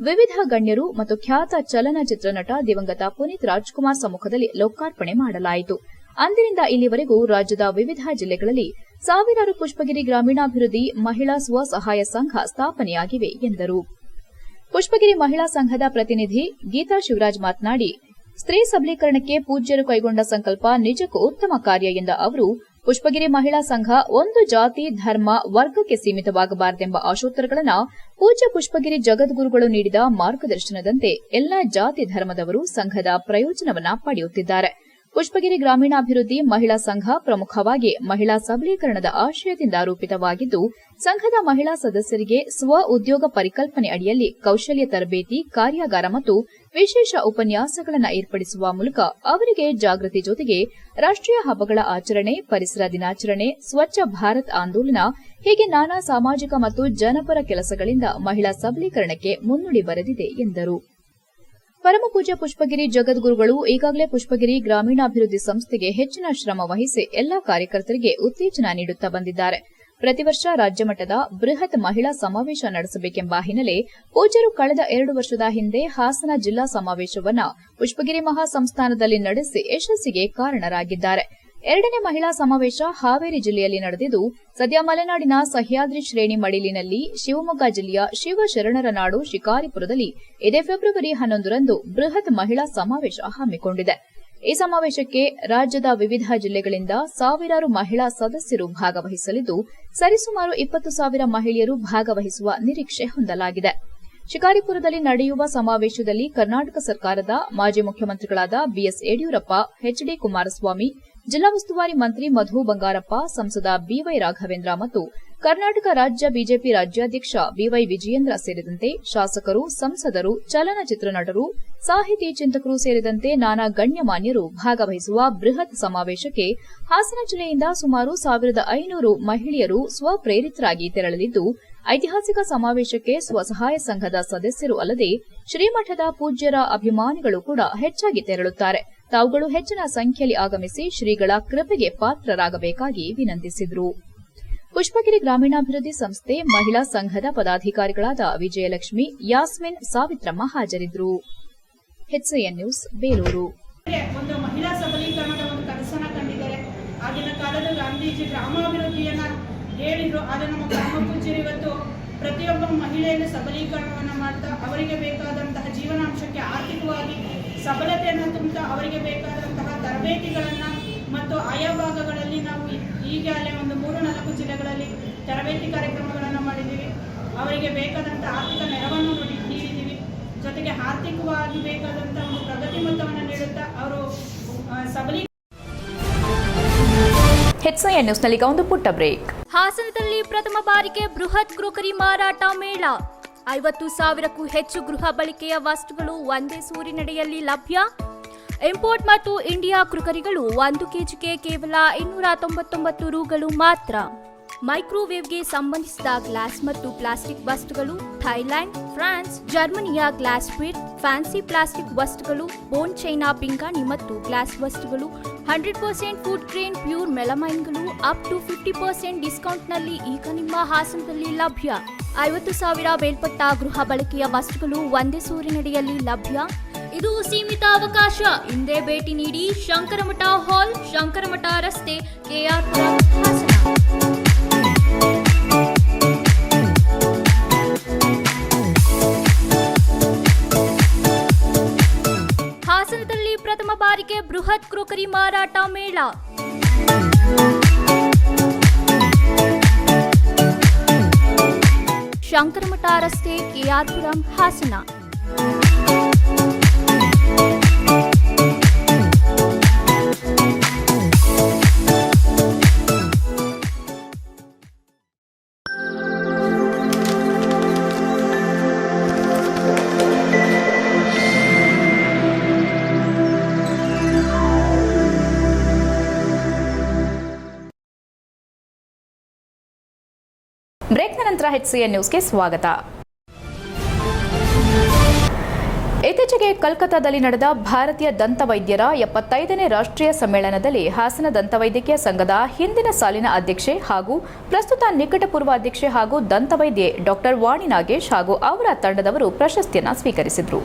ವಿವಿಧ ಗಣ್ಯರು ಮತ್ತು ಖ್ಯಾತ ಚಲನಚಿತ್ರ ನಟ ದಿವಂಗತ ಪುನೀತ್ ರಾಜ್ಕುಮಾರ್ ಸಮ್ಮುಖದಲ್ಲಿ ಲೋಕಾರ್ಪಣೆ ಮಾಡಲಾಯಿತು. ಅಂದಿನಿಂದ ಇಲ್ಲಿವರೆಗೂ ರಾಜ್ಯದ ವಿವಿಧ ಜಿಲ್ಲೆಗಳಲ್ಲಿ ಸಾವಿರಾರು ಪುಷ್ಪಗಿರಿ ಗ್ರಾಮೀಣಾಭಿವೃದ್ಧಿ ಮಹಿಳಾ ಸ್ವಸಹಾಯ ಸಂಘ ಸ್ಥಾಪನೆಯಾಗಿವೆ ಎಂದರು. ಪುಷ್ಪಗಿರಿ ಮಹಿಳಾ ಸಂಘದ ಪ್ರತಿನಿಧಿ ಗೀತಾ ಶಿವರಾಜ್ ಮಾತನಾಡಿ, ಸ್ತ್ರೀ ಸಬಲೀಕರಣಕ್ಕೆ ಪೂಜ್ಯರು ಕೈಗೊಂಡ ಸಂಕಲ್ಪ ನಿಜಕ್ಕೂ ಉತ್ತಮ ಕಾರ್ಯ ಎಂದ ಅವರು, ಪುಷ್ಪಗಿರಿ ಮಹಿಳಾ ಸಂಘ ಒಂದು ಜಾತಿ, ಧರ್ಮ, ವರ್ಗಕ್ಕೆ ಸೀಮಿತವಾಗಬಾರದೆಂಬ ಆಶೋತ್ತರಗಳನ್ನು ಪೂಜ್ಯ ಪುಷ್ಪಗಿರಿ ಜಗದ್ಗುರುಗಳು ನೀಡಿದ ಮಾರ್ಗದರ್ಶನದಂತೆ ಎಲ್ಲಾ ಜಾತಿ ಧರ್ಮದವರು ಸಂಘದ ಪ್ರಯೋಜನವನ್ನ ಪಡೆಯುತ್ತಿದ್ದಾರೆ. ಪುಷ್ಪಗಿರಿ ಗ್ರಾಮೀಣಾಭಿವೃದ್ಧಿ ಮಹಿಳಾ ಸಂಘ ಪ್ರಮುಖವಾಗಿ ಮಹಿಳಾ ಸಬಲೀಕರಣದ ಆಶಯದಿಂದ ರೂಪಿತವಾಗಿದ್ದು, ಸಂಘದ ಮಹಿಳಾ ಸದಸ್ಯರಿಗೆ ಸ್ವ ಉದ್ಯೋಗ ಪರಿಕಲ್ಪನೆ ಅಡಿಯಲ್ಲಿ ಕೌಶಲ್ಯ ತರಬೇತಿ, ಕಾರ್ಯಾಗಾರ ಮತ್ತು ವಿಶೇಷ ಉಪನ್ಯಾಸಗಳನ್ನು ಏರ್ಪಡಿಸುವ ಮೂಲಕ ಅವರಿಗೆ ಜಾಗೃತಿ ಜೊತೆಗೆ ರಾಷ್ಟೀಯ ಹಬ್ಬಗಳ ಆಚರಣೆ, ಪರಿಸರ ದಿನಾಚರಣೆ, ಸ್ವಚ್ಛ ಭಾರತ್ ಆಂದೋಲನ ಹೀಗೆ ನಾನಾ ಸಾಮಾಜಿಕ ಮತ್ತು ಜನಪರ ಕೆಲಸಗಳಿಂದ ಮಹಿಳಾ ಸಬಲೀಕರಣಕ್ಕೆ ಮುನ್ನುಡಿ ಬರೆದಿದೆ ಎಂದರು. ಪರಮಪೂಜ್ಯ ಪುಷ್ಪಗಿರಿ ಜಗದ್ಗುರುಗಳು ಈಗಾಗಲೇ ಪುಷ್ಪಗಿರಿ ಗ್ರಾಮೀಣಾಭಿವೃದ್ಧಿ ಸಂಸ್ಥೆಗೆ ಹೆಚ್ಚಿನ ಶ್ರಮ ವಹಿಸಿ ಎಲ್ಲಾ ಕಾರ್ಯಕರ್ತರಿಗೆ ಉತ್ತೇಜನ ನೀಡುತ್ತಾ ಬಂದಿದ್ದಾರೆ. ಪ್ರತಿ ವರ್ಷ ರಾಜ್ಯಮಟ್ಟದ ಬೃಹತ್ ಮಹಿಳಾ ಸಮಾವೇಶ ನಡೆಸಬೇಕೆಂಬ ಹಿನ್ನೆಲೆ ಪೂಜ್ಯರು ಕಳೆದ 2 ವರ್ಷದ ಹಿಂದೆ ಹಾಸನ ಜಿಲ್ಲಾ ಸಮಾವೇಶವನ್ನು ಪುಷ್ಪಗಿರಿ ಮಹಾಸಂಸ್ಥಾನದಲ್ಲಿ ನಡೆಸಿ ಯಶಸ್ಸಿಗೆ ಕಾರಣರಾಗಿದ್ದಾರೆ. 2ನೇ ಮಹಿಳಾ ಸಮಾವೇಶ ಹಾವೇರಿ ಜಿಲ್ಲೆಯಲ್ಲಿ ನಡೆದಿದ್ದು, ಸದ್ಯ ಮಲೆನಾಡಿನ ಸಹ್ಯಾದ್ರಿ ಶ್ರೇಣಿ ಮಡಿಲಿನಲ್ಲಿ ಶಿವಮೊಗ್ಗ ಜಿಲ್ಲೆಯ ಶಿವಶರಣರ ನಾಡು ಶಿಕಾರಿಪುರದಲ್ಲಿ ಇದೇ ಫೆಬ್ರವರಿ 11ರಂದು ಬೃಹತ್ ಮಹಿಳಾ ಸಮಾವೇಶ ಹಮ್ಮಿಕೊಂಡಿದೆ. ಈ ಸಮಾವೇಶಕ್ಕೆ ರಾಜ್ಯದ ವಿವಿಧ ಜಿಲ್ಲೆಗಳಿಂದ ಸಾವಿರಾರು ಮಹಿಳಾ ಸದಸ್ಯರು ಭಾಗವಹಿಸಲಿದ್ದು, ಸರಿಸುಮಾರು 20,000 ಮಹಿಳೆಯರು ಭಾಗವಹಿಸುವ ನಿರೀಕ್ಷೆ ಹೊಂದಲಾಗಿದೆ. ಶಿಕಾರಿಪುರದಲ್ಲಿ ನಡೆಯುವ ಸಮಾವೇಶದಲ್ಲಿ ಕರ್ನಾಟಕ ಸರ್ಕಾರದ ಮಾಜಿ ಮುಖ್ಯಮಂತ್ರಿಗಳಾದ ಬಿಎಸ್ ಯಡಿಯೂರಪ್ಪ, ಎಚ್ಡಿ ಕುಮಾರಸ್ವಾಮಿ, ಜಿಲ್ಲಾ ಉಸ್ತುವಾರಿ ಮಂತ್ರಿ ಮಧು ಬಂಗಾರಪ್ಪ, ಸಂಸದ ಬಿವೈ ರಾಘವೇಂದ್ರ ಮತ್ತು ಕರ್ನಾಟಕ ರಾಜ್ಯ ಬಿಜೆಪಿ ರಾಜ್ಯಾಧ್ಯಕ್ಷ ಬಿವೈ ವಿಜಯೇಂದ್ರ ಸೇರಿದಂತೆ ಶಾಸಕರು, ಸಂಸದರು, ಚಲನಚಿತ್ರ ನಟರು, ಸಾಹಿತಿ ಚಿಂತಕರು ಸೇರಿದಂತೆ ನಾನಾ ಗಣ್ಯಮಾನ್ಯರು ಭಾಗವಹಿಸುವ ಬೃಹತ್ ಸಮಾವೇಶಕ್ಕೆ ಹಾಸನ ಜಿಲ್ಲೆಯಿಂದ ಸುಮಾರು 1,500 ಮಹಿಳೆಯರು ಸ್ವಪ್ರೇರಿತರಾಗಿ ತೆರಳಲಿದ್ದು, ಐತಿಹಾಸಿಕ ಸಮಾವೇಶಕ್ಕೆ ಸ್ವಸಹಾಯ ಸಂಘದ ಸದಸ್ಯರು ಅಲ್ಲದೆ ಶ್ರೀಮಠದ ಪೂಜ್ಯರ ಅಭಿಮಾನಿಗಳು ಕೂಡ ಹೆಚ್ಚಾಗಿ ತೆರಳುತ್ತಾರೆ. ತಾವುಗಳು ಹೆಚ್ಚಿನ ಸಂಖ್ಯೆಯಲ್ಲಿ ಆಗಮಿಸಿ ಶ್ರೀಗಳ ಕೃಪೆಗೆ ಪಾತ್ರರಾಗಬೇಕಾಗಿ ವಿನಂತಿಸಿದರು. ಪುಷ್ಪಗಿರಿ ಗ್ರಾಮೀಣಾಭಿವೃದ್ಧಿ ಸಂಸ್ಥೆ ಮಹಿಳಾ ಸಂಘದ ಪದಾಧಿಕಾರಿಗಳಾದ ವಿಜಯಲಕ್ಷ್ಮಿ, ಯಾಸ್ಮಿನ್, ಸಾವಿತ್ರಮ್ಮ ಹಾಜರಿದ್ದರು. HCN news, Belur. ಒಂದು ಮಹಿಳಾ ಸಬಲೀಕರಣದ ಒಂದು ಕನಸನ್ನ ಕಂಡಿದ್ದಾರೆ. ಆಗಿನ ಕಾಲದ ಗಾಂಧೀಜಿ ಗ್ರಾಮಾಭಿವೃದ್ಧಿಯನ್ನ ಹೇಳಿದ್ರು. ಆದರೆ ನಮ್ಮ ಗ್ರಾಮ ಪೂಜ್ಯರು ಇವತ್ತು ಪ್ರತಿಯೊಬ್ಬ ಮಹಿಳೆಯನ್ನು ಸಬಲೀಕರಣವನ್ನ ಮಾಡ್ತಾ ಅವರಿಗೆ ಬೇಕಾದಂತಹ ಜೀವನಾಂಶಕ್ಕೆ ಆರ್ಥಿಕವಾಗಿ ಸಬಲತೆಯನ್ನು ತುಂಬುತ್ತಾ ಅವರಿಗೆ ಬೇಕಾದಂತಹ ತರಬೇತಿಗಳನ್ನ ಮತ್ತು ಆಯಾ ಭಾಗಗಳಲ್ಲಿ ನಾವು ಈಗಾಗಲೇ ಒಂದು 3-4 ಜಿಲ್ಲೆಗಳಲ್ಲಿ ತರಬೇತಿ ಕಾರ್ಯಕ್ರಮಗಳನ್ನು ಮಾಡಿದ್ದೀವಿ. ಅವರಿಗೆ ಬೇಕಾದಂಥ ಆರ್ಥಿಕ ನೆರವನ್ನು ನೀಡಿದ್ದೀವಿ. ಜೊತೆಗೆ ಆರ್ಥಿಕವಾಗಿ ಬೇಕಾದಂಥ ಒಂದು ಪ್ರಗತಿ ಮೊತ್ತವನ್ನು ನೀಡುತ್ತಾ ಅವರು HCN ನ್ಯೂಸ್ನಲ್ಲಿ ಒಂದು ಪುಟ್ಟ ಬ್ರೇಕ್. ಹಾಸನದಲ್ಲಿ ಪ್ರಥಮ ಬಾರಿಗೆ ಬೃಹತ್ ಕ್ರೋಕರಿ ಮಾರಾಟ ಮೇಳ. 50,000ಕ್ಕೂ ಹೆಚ್ಚು ಗೃಹ ಬಳಕೆಯ ವಸ್ತುಗಳು ಒಂದೇ ಸೂರಿನಡಿಯಲ್ಲಿ ಲಭ್ಯ. ಇಂಪೋರ್ಟ್ ಮತ್ತು ಇಂಡಿಯಾ ಕ್ರೋಕರಿಗಳು 1 ಕೆಜಿಗೆ ಕೇವಲ 299 ರೂಗಳು ಮಾತ್ರ. ಮೈಕ್ರೋವೇವ್ಗೆ ಸಂಬಂಧಿಸಿದ ಗ್ಲಾಸ್ ಮತ್ತು ಪ್ಲಾಸ್ಟಿಕ್ ವಸ್ತುಗಳು ಥೈಲ್ಯಾಂಡ್, ಫ್ರಾನ್ಸ್, ಜರ್ಮನಿಯ ಗ್ಲಾಸ್ ವೇರ್, ಫ್ಯಾನ್ಸಿ ಪ್ಲಾಸ್ಟಿಕ್ ವಸ್ತುಗಳು, ಬೋನ್ ಚೈನಾ ಪಿಂಗಾಣಿ ಮತ್ತು ಗ್ಲಾಸ್ ವಸ್ತುಗಳು, 100% ಫುಡ್ ಗ್ರೇನ್ ಪ್ಯೂರ್ ಮೆಲಮೈನ್ಗಳು ಅಪ್ ಟು 50% ಡಿಸ್ಕೌಂಟ್ನಲ್ಲಿ ಈಗ ನಿಮ್ಮ ಹಾಸನದಲ್ಲಿ ಲಭ್ಯ. 50,000 ಮೇಲ್ಪಟ್ಟ ಗೃಹ ಬಳಕೆಯ ವಸ್ತುಗಳು ಒಂದೇ ಸೂರಿನಡಿಯಲ್ಲಿ ಲಭ್ಯ. ಇದು ಸೀಮಿತ ಅವಕಾಶ. ಹಿಂದೆ ಭೇಟಿ ನೀಡಿ. ಶಂಕರಮಠ ಹಾಲ್, ಶಂಕರಮಠ ರಸ್ತೆ, ಕೆಆರ್ ಹಾಸನ. ಹಾಸನದಲ್ಲಿ ಪ್ರಥಮ ಬಾರಿಗೆ ಬೃಹತ್ ಕ್ರೋಕರಿ ಮಾರಾಟ ಮೇಳ. ಶಂಕರಮಠ ರಸ್ತೆ, ಕೆಆರ್ಪುರಂ, ಹಾಸನ. ಬ್ರೇಕ್ನ ನಂತರ HCN ನ್ಯೂಸ್ಗೆ ಸ್ವಾಗತ. ಇತ್ತೀಚೆಗೆ ಕಲ್ಕತ್ತಾದಲ್ಲಿ ನಡೆದ ಭಾರತೀಯ ದಂತವೈದ್ಯರ 75ನೇ ರಾಷ್ಟ್ರೀಯ ಸಮ್ಮೇಳನದಲ್ಲಿ ಹಾಸನ ದಂತವೈದ್ಯಕೀಯ ಸಂಘದ ಹಿಂದಿನ ಸಾಲಿನ ಅಧ್ಯಕ್ಷೆ ಹಾಗೂ ಪ್ರಸ್ತುತ ನಿಕಟಪೂರ್ವ ಅಧ್ಯಕ್ಷೆ ಹಾಗೂ ದಂತವೈದ್ಯೆ ಡಾಕ್ಟರ್ ವಾಣಿ ನಾಗೇಶ್ ಹಾಗೂ ಅವರ ತಂಡದವರು ಪ್ರಶಸ್ತಿಯನ್ನು ಸ್ವೀಕರಿಸಿದರು.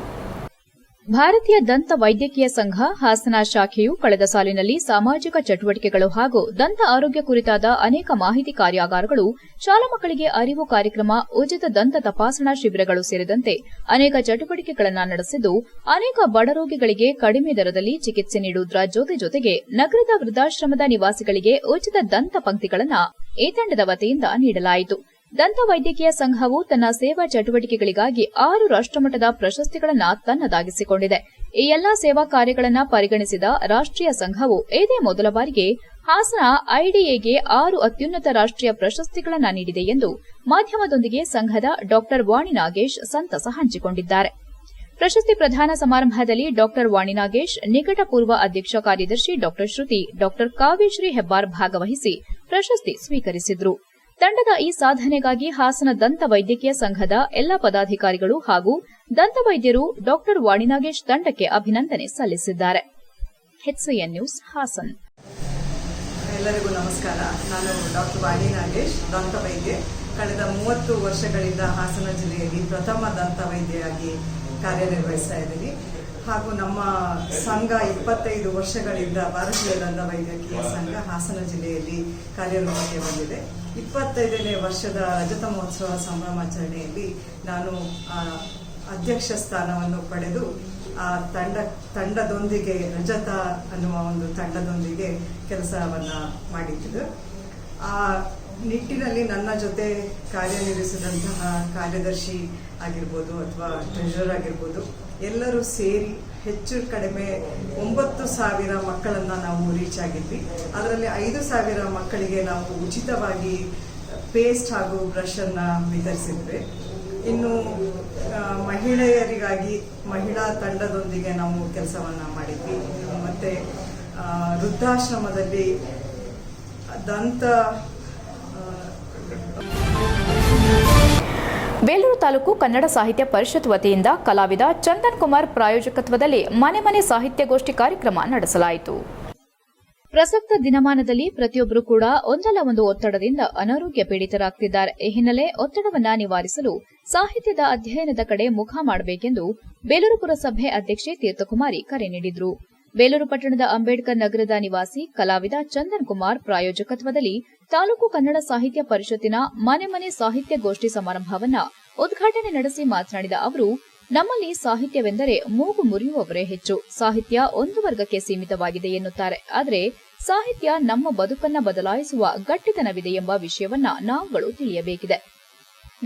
ಭಾರತೀಯ ದಂತ ವೈದ್ಯಕೀಯ ಸಂಘ ಹಾಸನ ಶಾಖೆಯು ಕಳೆದ ಸಾಲಿನಲ್ಲಿ ಸಾಮಾಜಿಕ ಚಟುವಟಿಕೆಗಳು ಹಾಗೂ ದಂತ ಆರೋಗ್ಯ ಕುರಿತಾದ ಅನೇಕ ಮಾಹಿತಿ ಕಾರ್ಯಾಗಾರಗಳು, ಶಾಲಾ ಮಕ್ಕಳಿಗೆ ಅರಿವು ಕಾರ್ಯಕ್ರಮ, ಉಚಿತ ದಂತ ತಪಾಸಣಾ ಶಿಬಿರಗಳು ಸೇರಿದಂತೆ ಅನೇಕ ಚಟುವಟಿಕೆಗಳನ್ನು ನಡೆಸಿದ್ದು, ಅನೇಕ ಬಡ ರೋಗಿಗಳಿಗೆ ಕಡಿಮೆ ದರದಲ್ಲಿ ಚಿಕಿತ್ಸೆ ನೀಡುವುದರ ಜೊತೆಗೆ ನಗರದ ವೃದ್ಧಾಶ್ರಮದ ನಿವಾಸಿಗಳಿಗೆ ಉಚಿತ ದಂತ ಪಂಕ್ತಿಗಳನ್ನು ಈ ತಂಡದ ವತಿಯಿಂದ ನೀಡಲಾಯಿತು. ದಂತ ವೈದ್ಯಕೀಯ ಸಂಘವು ತನ್ನ ಸೇವಾ ಚಟುವಟಿಕೆಗಳಿಗಾಗಿ 6 ರಾಷ್ಟ್ರಮಟ್ಟದ ಪ್ರಶಸ್ತಿಗಳನ್ನು ತನ್ನದಾಗಿಸಿಕೊಂಡಿದೆ. ಈ ಎಲ್ಲಾ ಸೇವಾ ಕಾರ್ಯಗಳನ್ನು ಪರಿಗಣಿಸಿದ ರಾಷ್ಟ್ರೀಯ ಸಂಘವು ಇದೇ ಮೊದಲ ಬಾರಿಗೆ ಹಾಸನ ಐಡಿಎಗೆ 6 ಅತ್ಯುನ್ನತ ರಾಷ್ಟ್ರೀಯ ಪ್ರಶಸ್ತಿಗಳನ್ನು ನೀಡಿದೆ ಎಂದು ಮಾಧ್ಯಮದೊಂದಿಗೆ ಸಂಘದ ಡಾಕ್ಟರ್ ವಾಣಿ ನಾಗೇಶ್ ಸಂತಸ ಹಂಚಿಕೊಂಡಿದ್ದಾರೆ. ಪ್ರಶಸ್ತಿ ಪ್ರದಾನ ಸಮಾರಂಭದಲ್ಲಿ ಡಾಕ್ಟರ್ ವಾಣಿ ನಾಗೇಶ್, ನಿಕಟಪೂರ್ವ ಅಧ್ಯಕ್ಷ ಕಾರ್ಯದರ್ಶಿ ಡಾಕ್ಟರ್ ಶ್ರುತಿ, ಡಾಕ್ಟರ್ ಕಾವ್ಯಶ್ರೀ ಹೆಬ್ಬಾರ್ ಭಾಗವಹಿಸಿ ಪ್ರಶಸ್ತಿ ಸ್ವೀಕರಿಸಿದರು. ತಂಡದ ಈ ಸಾಧನೆಗಾಗಿ ಹಾಸನ ದಂತ ವೈದ್ಯಕೀಯ ಸಂಘದ ಎಲ್ಲ ಪದಾಧಿಕಾರಿಗಳು ಹಾಗೂ ದಂತವೈದ್ಯರು ಡಾಕ್ಟರ್ ವಾಣಿ ನಾಗೇಶ್ ತಂಡಕ್ಕೆ ಅಭಿನಂದನೆ ಸಲ್ಲಿಸಿದ್ದಾರೆ. HCN news Hassan. ಎಲ್ಲರಿಗೂ ನಮಸ್ಕಾರ. ನಾನು ಡಾಕ್ಟರ್ ವಾಣಿ ನಾಗೇಶ್, ದಂತವೈದ್ಯೆ. ಕಳೆದ 30 ವರ್ಷಗಳಿಂದ ಹಾಸನ ಜಿಲ್ಲೆಯಲ್ಲಿ ಪ್ರಥಮ ದಂತವೈದ್ಯೆಯಾಗಿ ಕಾರ್ಯನಿರ್ವಹಿಸ್ತಾ ಇದ್ದೀನಿ. ಹಾಗೂ ನಮ್ಮ ಸಂಘ 25 ವರ್ಷಗಳಿಂದ ಭಾರತೀಯ ದಂತ ವೈದ್ಯಕೀಯ ಸಂಘ ಹಾಸನ ಜಿಲ್ಲೆಯಲ್ಲಿ ಕಾರ್ಯರೂಪಕ್ಕೆ ಬಂದಿದೆ. 25ನೇ ವರ್ಷದ ರಜತ ಮಹೋತ್ಸವ ಸಂಭ್ರಮಾಚರಣೆಯಲ್ಲಿ ನಾನು ಅಧ್ಯಕ್ಷ ಸ್ಥಾನವನ್ನು ಪಡೆದು ಆ ತಂಡದೊಂದಿಗೆ ರಜತ ಅನ್ನುವ ಒಂದು ತಂಡದೊಂದಿಗೆ ಕೆಲಸವನ್ನು ಮಾಡಿದ್ದು. ಆ ನಿಟ್ಟಿನಲ್ಲಿ ನನ್ನ ಜೊತೆ ಕಾರ್ಯನಿರ್ವಹಿಸಿದಂತಹ ಕಾರ್ಯದರ್ಶಿ ಆಗಿರ್ಬೋದು ಅಥವಾ ಟ್ರೆಷರರ್ ಆಗಿರ್ಬೋದು, ಎಲ್ಲರೂ ಸೇರಿ ಹೆಚ್ಚು ಕಡಿಮೆ 9,000 ಮಕ್ಕಳನ್ನು ನಾವು ರೀಚ್ ಆಗಿದ್ವಿ. ಅದರಲ್ಲಿ 5,000 ಮಕ್ಕಳಿಗೆ ನಾವು ಉಚಿತವಾಗಿ ಪೇಸ್ಟ್ ಹಾಗೂ ಬ್ರಷ್ ಅನ್ನು ವಿತರಿಸಿದ್ವಿ. ಇನ್ನು ಮಹಿಳೆಯರಿಗಾಗಿ ಮಹಿಳಾ ತಂಡದೊಂದಿಗೆ ನಾವು ಕೆಲಸವನ್ನು ಮಾಡಿದ್ವಿ. ಮತ್ತೆ ವೃದ್ಧಾಶ್ರಮದಲ್ಲಿ ಬೇಲೂರು ತಾಲೂಕು ಕನ್ನಡ ಸಾಹಿತ್ಯ ಪರಿಷತ್ ವತಿಯಿಂದ ಕಲಾವಿದ ಚಂದನ್ ಕುಮಾರ್ ಪ್ರಾಯೋಜಕತ್ವದಲ್ಲಿ ಮನೆ ಮನೆ ಸಾಹಿತ್ಯಗೋಷ್ಠಿ ಕಾರ್ಯಕ್ರಮ ನಡೆಸಲಾಯಿತು. ಪ್ರಸಕ್ತ ದಿನಮಾನದಲ್ಲಿ ಪ್ರತಿಯೊಬ್ಬರು ಕೂಡ ಒಂದಲ್ಲ ಒಂದು ಒತ್ತಡದಿಂದ ಅನಾರೋಗ್ಯ ಪೀಡಿತರಾಗುತ್ತಿದ್ದಾರೆ. ಈ ಹಿನ್ನೆಲೆ ಒತ್ತಡವನ್ನ ನಿವಾರಿಸಲು ಸಾಹಿತ್ಯದ ಅಧ್ಯಯನದ ಕಡೆ ಮುಖ ಮಾಡಬೇಕೆಂದು ಬೇಲೂರು ಪುರಸಭೆ ಅಧ್ಯಕ್ಷೆ ತೀರ್ಥಕುಮಾರಿ ಕರೆ ನೀಡಿದರು. ಬೇಲೂರು ಪಟ್ಟಣದ ಅಂಬೇಡ್ಕರ್ ನಗರದ ನಿವಾಸಿ ಕಲಾವಿದ ಚಂದನ್ ಕುಮಾರ್ ಪ್ರಾಯೋಜಕತ್ವದಲ್ಲಿ ತಾಲೂಕು ಕನ್ನಡ ಸಾಹಿತ್ಯ ಪರಿಷತ್ತಿನ ಮನೆ ಮನೆ ಸಾಹಿತ್ಯಗೋಷ್ಠಿ ಸಮಾರಂಭವನ್ನು ಉದ್ಘಾಟನೆ ನಡೆಸಿ ಮಾತನಾಡಿದ ಅವರು, ನಮ್ಮಲ್ಲಿ ಸಾಹಿತ್ಯವೆಂದರೆ ಮೂಗು ಮುರಿಯುವವರೇ ಹೆಚ್ಚು. ಸಾಹಿತ್ಯ ಒಂದು ವರ್ಗಕ್ಕೆ ಸೀಮಿತವಾಗಿದೆ ಎನ್ನುತ್ತಾರೆ. ಆದರೆ ಸಾಹಿತ್ಯ ನಮ್ಮ ಬದುಕನ್ನ ಬದಲಾಯಿಸುವ ಗಟ್ಟಿತನವಿದೆ ಎಂಬ ವಿಷಯವನ್ನ ನಾವುಗಳು ತಿಳಿಯಬೇಕಿದೆ.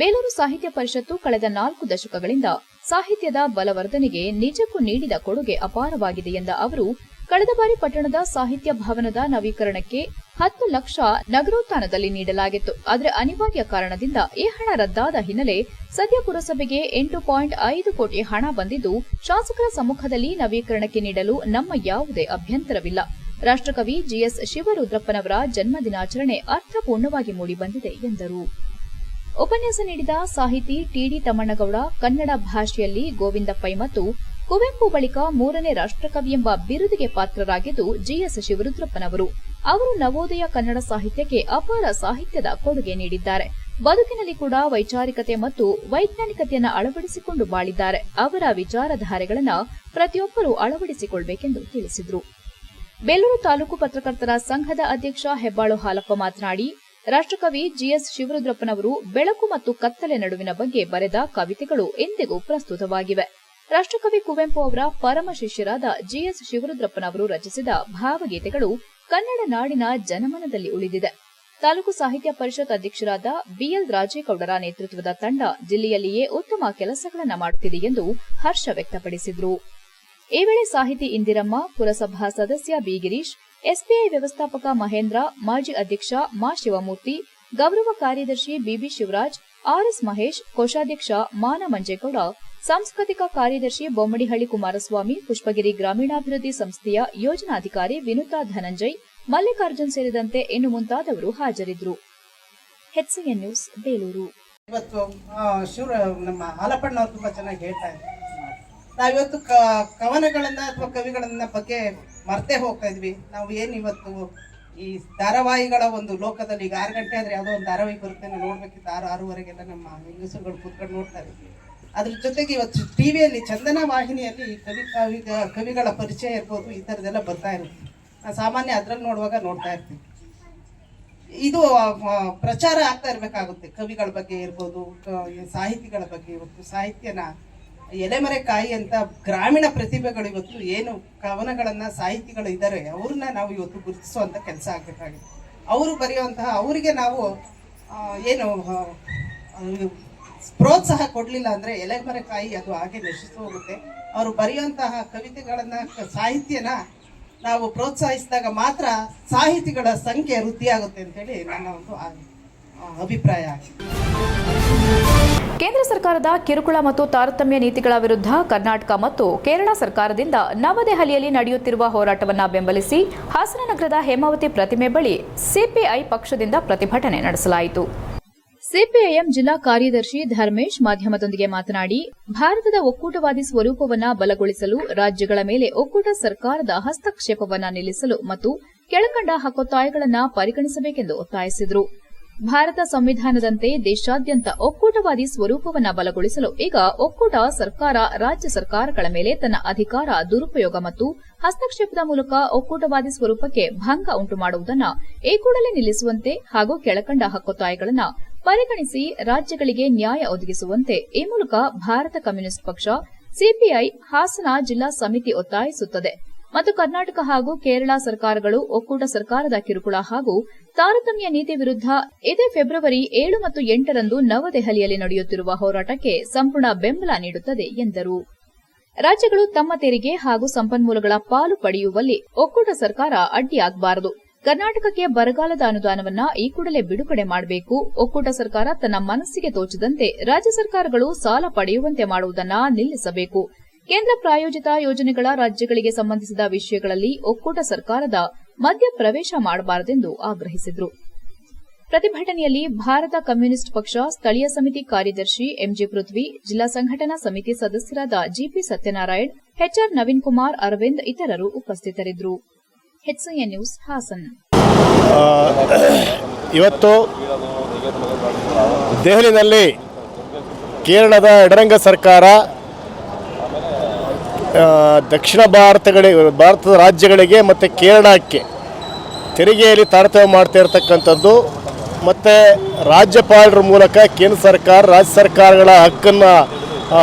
ಬೇಲೂರು ಸಾಹಿತ್ಯ ಪರಿಷತ್ತು ಕಳೆದ 4 ದಶಕಗಳಿಂದ ಸಾಹಿತ್ಯದ ಬಲವರ್ಧನೆಗೆ ನಿಜಕ್ಕೂ ನೀಡಿದ ಕೊಡುಗೆ ಅಪಾರವಾಗಿದೆ ಎಂದ ಅವರು, ಕಳೆದ ಬಾರಿ ಪಟ್ಟಣದ ಸಾಹಿತ್ಯ ಭವನದ ನವೀಕರಣಕ್ಕೆ 10 ಲಕ್ಷ ನಗರೋತ್ಥಾನದಲ್ಲಿ ನೀಡಲಾಗಿತ್ತು. ಆದರೆ ಅನಿವಾರ್ಯ ಕಾರಣದಿಂದ ಈ ಹಣ ರದ್ದಾದ ಹಿನ್ನೆಲೆ ಸದ್ಯ ಪುರಸಭೆಗೆ 8.5 ಕೋಟಿ ಹಣ ಬಂದಿದ್ದು, ಶಾಸಕರ ಸಮ್ಮುಖದಲ್ಲಿ ನವೀಕರಣಕ್ಕೆ ನೀಡಲು ನಮ್ಮ ಯಾವುದೇ ಅಭ್ಯಂತರವಿಲ್ಲ. ರಾಷ್ಟ್ರಕವಿ ಜಿಎಸ್ ಶಿವರುದ್ರಪ್ಪನವರ ಜನ್ಮದಿನಾಚರಣೆ ಅರ್ಥಪೂರ್ಣವಾಗಿ ಮೂಡಿಬಂದಿದೆ ಎಂದರು. ಉಪನ್ಯಾಸ ನೀಡಿದ ಸಾಹಿತಿ ಟಿಡಿ ತಮ್ಮಣ್ಣಗೌಡ ಕನ್ನಡ ಭಾಷೆಯಲ್ಲಿ ಗೋವಿಂದ ಪೈ ಮತ್ತು ಕುವೆಂಪು ಬಳಿಕ 3ನೇ ರಾಷ್ಟ್ರಕವಿ ಎಂಬ ಬಿರುದಿಗೆ ಪಾತ್ರರಾಗಿದ್ದು ಜಿಎಸ್ ಶಿವರುದ್ರಪ್ಪನವರು. ಅವರು ನವೋದಯ ಕನ್ನಡ ಸಾಹಿತ್ಯಕ್ಕೆ ಅಪಾರ ಸಾಹಿತ್ಯದ ಕೊಡುಗೆ ನೀಡಿದ್ದಾರೆ. ಬದುಕಿನಲ್ಲಿ ಕೂಡ ವೈಚಾರಿಕತೆ ಮತ್ತು ವೈಜ್ಞಾನಿಕತೆಯನ್ನು ಅಳವಡಿಸಿಕೊಂಡು ಬಾಳಿದ್ದಾರೆ. ಅವರ ವಿಚಾರಧಾರೆಗಳನ್ನು ಪ್ರತಿಯೊಬ್ಬರೂ ಅಳವಡಿಸಿಕೊಳ್ಳಬೇಕೆಂದು ತಿಳಿಸಿದರು. ಬೇಲೂರು ತಾಲೂಕು ಪತ್ರಕರ್ತರ ಸಂಘದ ಅಧ್ಯಕ್ಷ ಹೆಬ್ಬಾಳು ಹಾಲಪ್ಪ ಮಾತನಾಡಿ, ರಾಷ್ಟ್ರಕವಿ ಜಿಎಸ್ ಶಿವರುದ್ರಪ್ಪನವರು ಬೆಳಕು ಮತ್ತು ಕತ್ತಲೆ ನಡುವಿನ ಬಗ್ಗೆ ಬರೆದ ಕವಿತೆಗಳು ಎಂದಿಗೂ ಪ್ರಸ್ತುತವಾಗಿವೆ. ರಾಷ್ಟ್ರಕವಿ ಕುವೆಂಪು ಅವರ ಪರಮ ಶಿಷ್ಯರಾದ ಜಿಎಸ್ ಶಿವರುದ್ರಪ್ಪನವರು ರಚಿಸಿದ ಭಾವಗೀತೆಗಳು ಕನ್ನಡ ನಾಡಿನ ಜನಮನದಲ್ಲಿ ಉಳಿದಿದೆ. ತಾಲೂಕು ಸಾಹಿತ್ಯ ಪರಿಷತ್ ಅಧ್ಯಕ್ಷರಾದ ಬಿಎಲ್ ರಾಜೇಗೌಡರ ನೇತೃತ್ವದ ತಂಡ ಜಿಲ್ಲೆಯಲ್ಲಿಯೇ ಉತ್ತಮ ಕೆಲಸಗಳನ್ನು ಮಾಡುತ್ತಿದೆ ಎಂದು ಹರ್ಷ ವ್ಯಕ್ತಪಡಿಸಿದರು. ಈ ವೇಳೆ ಸಾಹಿತಿ ಇಂದಿರಮ್ಮ, ಪುರಸಭಾ ಸದಸ್ಯ ಬಿ ಗಿರೀಶ್, ಎಸ್ಬಿಐ ವ್ಯವಸ್ಥಾಪಕ ಮಹೇಂದ್ರ, ಮಾಜಿ ಅಧ್ಯಕ್ಷ ಮಾ ಶಿವಮೂರ್ತಿ, ಗೌರವ ಕಾರ್ಯದರ್ಶಿ ಬಿಬಿ ಶಿವರಾಜ್, ಆರ್ಎಸ್ ಮಹೇಶ್, ಕೋಶಾಧ್ಯಕ್ಷ ಮಾನ ಮಂಜೇಗೌಡ, ಸಾಂಸ್ಕೃತಿಕ ಕಾರ್ಯದರ್ಶಿ ಬೊಮ್ಮಡಿಹಳ್ಳಿ ಕುಮಾರಸ್ವಾಮಿ, ಪುಷ್ಪಗಿರಿ ಗ್ರಾಮೀಣಾಭಿವೃದ್ಧಿ ಸಂಸ್ಥೆಯ ಯೋಜನಾಧಿಕಾರಿ ವಿನುತಾ ಧನಂಜಯ್, ಮಲ್ಲಿಕಾರ್ಜುನ್ ಸೇರಿದಂತೆ ಇನ್ನು ಮುಂತಾದವರು ಹಾಜರಿದ್ದರು. HCN news Belur. ಇವತ್ತು ನಮ್ಮ ಹಾಲಪ್ಪಣ್ಣವ್ರು ತುಂಬಾ ಚೆನ್ನಾಗಿ ಹೇಳ್ತಾ ಇದ್ದಾರೆ. ನಾವಿವತ್ತು ಕವನಗಳನ್ನ ಅಥವಾ ಕವಿಗಳನ್ನ ಬಗ್ಗೆ ಮರ್ತೇ ಹೋಗ್ತಾ ಇದ್ವಿ. ನಾವು ಏನು ಇವತ್ತು ಈ ಧಾರಾವಾಹಿಗಳ ಒಂದು ಲೋಕದಲ್ಲಿ ಈಗ 6 ಗಂಟೆ ಆದ್ರೆ ಯಾವುದೋ ಒಂದು ಧಾರಾವಾಹಿ ಬರುತ್ತೆ, ನಾವು ನೋಡ್ಬೇಕಿತ್ತು 6-6:30ಗೆಲ್ಲ ನಮ್ಮ ಹೆಂಗಸರುಗಳು ಕೂತ್ಕೊಂಡು ನೋಡ್ತಾ ಇದ್ವಿ. ಅದ್ರ ಜೊತೆಗೆ ಇವತ್ತು ಟಿವಿಯಲ್ಲಿ ಚಂದನ ವಾಹಿನಿಯಲ್ಲಿ ಕವಿಗಳ ಪರಿಚಯ ಇರ್ಬೋದು, ಈ ಥರದ್ದೆಲ್ಲ ಬರ್ತಾ ಇರುತ್ತೆ. ನಾನು ಸಾಮಾನ್ಯ ಅದ್ರಲ್ಲಿ ನೋಡ್ತಾ ಇರ್ತೀನಿ. ಇದು ಪ್ರಚಾರ ಆಗ್ತಾ ಇರಬೇಕಾಗುತ್ತೆ. ಕವಿಗಳ ಬಗ್ಗೆ ಇರ್ಬೋದು, ಸಾಹಿತಿಗಳ ಬಗ್ಗೆ. ಇವತ್ತು ಸಾಹಿತ್ಯನ ಎಲೆಮರೆ ಕಾಯಿ ಅಂತ ಗ್ರಾಮೀಣ ಪ್ರತಿಭೆಗಳು ಇವತ್ತು ಏನು ಕವನಗಳನ್ನ ಸಾಹಿತಿಗಳು ಇದ್ದಾರೆ ಅವ್ರನ್ನ ನಾವು ಇವತ್ತು ಗುರುತಿಸುವಂತ ಕೆಲಸ ಆಗ್ಬೇಕಾಗಿದೆ. ಅವರು ಬರೆಯುವಂತಹ ಅವರಿಗೆ ನಾವು ಏನು ಪ್ರೋತ್ಸಾಹ ಕೊಡ್ಲಿಲ್ಲ ಅಂದ್ರೆ ಎಲೆಮರೆ ಕಾಯಿ ಅದು ಹಾಗೆ ನಶಿಸಿ ಹೋಗುತ್ತೆ. ಅವರು ಬರೆಯುವಂತಹ ಕವಿತೆಗಳನ್ನ ಸಾಹಿತ್ಯನ ನಾವು ಪ್ರೋತ್ಸಾಹಿಸಿದಾಗ ಮಾತ್ರ ಸಾಹಿತಿಗಳ ಸಂಖ್ಯೆ ವೃದ್ಧಿಯಾಗುತ್ತೆ ಅಂತೇಳಿ ನನ್ನ ಒಂದು ಅಭಿಪ್ರಾಯ ಆಗಿದೆ. ಕೇಂದ್ರ ಸರ್ಕಾರದ ಕಿರುಕುಳ ಮತ್ತು ತಾರತಮ್ಯ ನೀತಿಗಳ ವಿರುದ್ಧ ಕರ್ನಾಟಕ ಮತ್ತು ಕೇರಳ ಸರ್ಕಾರದಿಂದ ನವದೆಹಲಿಯಲ್ಲಿ ನಡೆಯುತ್ತಿರುವ ಹೋರಾಟವನ್ನು ಬೆಂಬಲಿಸಿ ಹಾಸನ ನಗರದ ಹೇಮಾವತಿ ಪ್ರತಿಮೆ ಬಳಿ ಸಿಪಿಐ ಪಕ್ಷದಿಂದ ಪ್ರತಿಭಟನೆ ನಡೆಸಲಾಯಿತು. ಸಿಪಿಐಎಂ ಜಿಲ್ಲಾ ಕಾರ್ಯದರ್ಶಿ ಧರ್ಮೇಶ್ ಮಾಧ್ಯಮದೊಂದಿಗೆ ಮಾತನಾಡಿ, ಭಾರತದ ಒಕ್ಕೂಟವಾದಿ ಸ್ವರೂಪವನ್ನು ಬಲಗೊಳಿಸಲು ರಾಜ್ಯಗಳ ಮೇಲೆ ಒಕ್ಕೂಟ ಸರ್ಕಾರದ ಹಸ್ತಕ್ಷೇಪವನ್ನು ನಿಲ್ಲಿಸಲು ಮತ್ತು ಕೆಳಕಂಡ ಹಕ್ಕೊತ್ತಾಯಗಳನ್ನು ಪರಿಗಣಿಸಬೇಕೆಂದು ಒತ್ತಾಯಿಸಿದರು. ಭಾರತ ಸಂವಿಧಾನದಂತೆ ದೇಶಾದ್ಯಂತ ಒಕ್ಕೂಟವಾದಿ ಸ್ವರೂಪವನ್ನು ಬಲಗೊಳಿಸಲು ಈಗ ಒಕ್ಕೂಟ ಸರ್ಕಾರ ರಾಜ್ಯ ಸರ್ಕಾರಗಳ ಮೇಲೆ ತನ್ನ ಅಧಿಕಾರ ದುರುಪಯೋಗ ಮತ್ತು ಹಸ್ತಕ್ಷೇಪದ ಮೂಲಕ ಒಕ್ಕೂಟವಾದಿ ಸ್ವರೂಪಕ್ಕೆ ಭಂಗ ಉಂಟು ಮಾಡುವುದನ್ನು ಈ ಕೂಡಲೇ ನಿಲ್ಲಿಸುವಂತೆ ಹಾಗೂ ಕೆಳಕಂಡ ಹಕ್ಕೊತ್ತಾಯಗಳನ್ನು ಪರಿಗಣಿಸಿ ರಾಜ್ಯಗಳಿಗೆ ನ್ಯಾಯ ಒದಗಿಸುವಂತೆ ಈ ಮೂಲಕ ಭಾರತ ಕಮ್ಯುನಿಸ್ಟ್ ಪಕ್ಷ ಸಿಪಿಐ ಹಾಸನ ಜಿಲ್ಲಾ ಸಮಿತಿ ಒತ್ತಾಯಿಸುತ್ತದೆ ಮತ್ತು ಕರ್ನಾಟಕ ಹಾಗೂ ಕೇರಳ ಸರ್ಕಾರಗಳು ಒಕ್ಕೂಟ ಸರ್ಕಾರದ ಕಿರುಕುಳ ಹಾಗೂ ತಾರತಮ್ಯ ನೀತಿ ವಿರುದ್ಧ ಇದೇ ಫೆಬ್ರವರಿ 7 ಮತ್ತು 8ರಂದು ನವದೆಹಲಿಯಲ್ಲಿ ನಡೆಯುತ್ತಿರುವ ಹೋರಾಟಕ್ಕೆ ಸಂಪೂರ್ಣ ಬೆಂಬಲ ನೀಡುತ್ತದೆ ಎಂದರು. ರಾಜ್ಯಗಳು ತಮ್ಮ ತೆರಿಗೆ ಹಾಗೂ ಸಂಪನ್ಮೂಲಗಳ ಪಾಲು ಪಡೆಯುವಲ್ಲಿ ಒಕ್ಕೂಟ ಸರ್ಕಾರ ಅಡ್ಡಿಯಾಗಬಾರದು. ಕರ್ನಾಟಕಕ್ಕೆ ಬರಗಾಲದ ಅನುದಾನವನ್ನ ಈ ಕೂಡಲೇ ಬಿಡುಗಡೆ ಮಾಡಬೇಕು. ಒಕ್ಕೂಟ ಸರ್ಕಾರ ತನ್ನ ಮನಸ್ಸಿಗೆ ತೋಚದಂತೆ ರಾಜ್ಯ ಸರ್ಕಾರಗಳು ಸಾಲ ಪಡೆಯುವಂತೆ ಮಾಡುವುದನ್ನು ನಿಲ್ಲಿಸಬೇಕು. ಕೇಂದ್ರ ಪ್ರಾಯೋಜಿತ ಯೋಜನೆಗಳ ರಾಜ್ಯಗಳಿಗೆ ಸಂಬಂಧಿಸಿದ ವಿಷಯಗಳಲ್ಲಿ ಒಕ್ಕೂಟ ಸರ್ಕಾರದ ಮಧ್ಯ ಪ್ರವೇಶ ಮಾಡಬಾರದೆಂದು ಆಗ್ರಹಿಸಿದರು. ಪ್ರತಿಭಟನೆಯಲ್ಲಿ ಭಾರತ ಕಮ್ಯುನಿಸ್ಟ್ ಪಕ್ಷ ಸ್ಥಳೀಯ ಸಮಿತಿ ಕಾರ್ಯದರ್ಶಿ ಎಂಜಿ ಪೃಥ್ವಿ, ಜಿಲ್ಲಾ ಸಂಘಟನಾ ಸಮಿತಿ ಸದಸ್ಯರಾದ ಜಿಪಿ ಸತ್ಯನಾರಾಯಣ್, ಎಚ್ಆರ್ ನವೀನ್ ಕುಮಾರ್, ಅರವಿಂದ್ ಇತರರು ಉಪಸ್ಥಿತರಿದ್ದರು. HCN news Hassan. ಇವತ್ತು ದೆಹಲಿನಲ್ಲಿ ಕೇರಳದ ಎಡರಂಗ ಸರ್ಕಾರ ದಕ್ಷಿಣ ಭಾರತದ ರಾಜ್ಯಗಳಿಗೆ ಮತ್ತು ಕೇರಳಕ್ಕೆ ತೆರಿಗೆಯಲ್ಲಿ ತಾರತಮ್ಯ ಮಾಡ್ತಾ ಇರತಕ್ಕಂಥದ್ದು ಮತ್ತು ರಾಜ್ಯಪಾಲರ ಮೂಲಕ ಕೇಂದ್ರ ಸರ್ಕಾರ ರಾಜ್ಯ ಸರ್ಕಾರಗಳ ಹಕ್ಕನ್ನು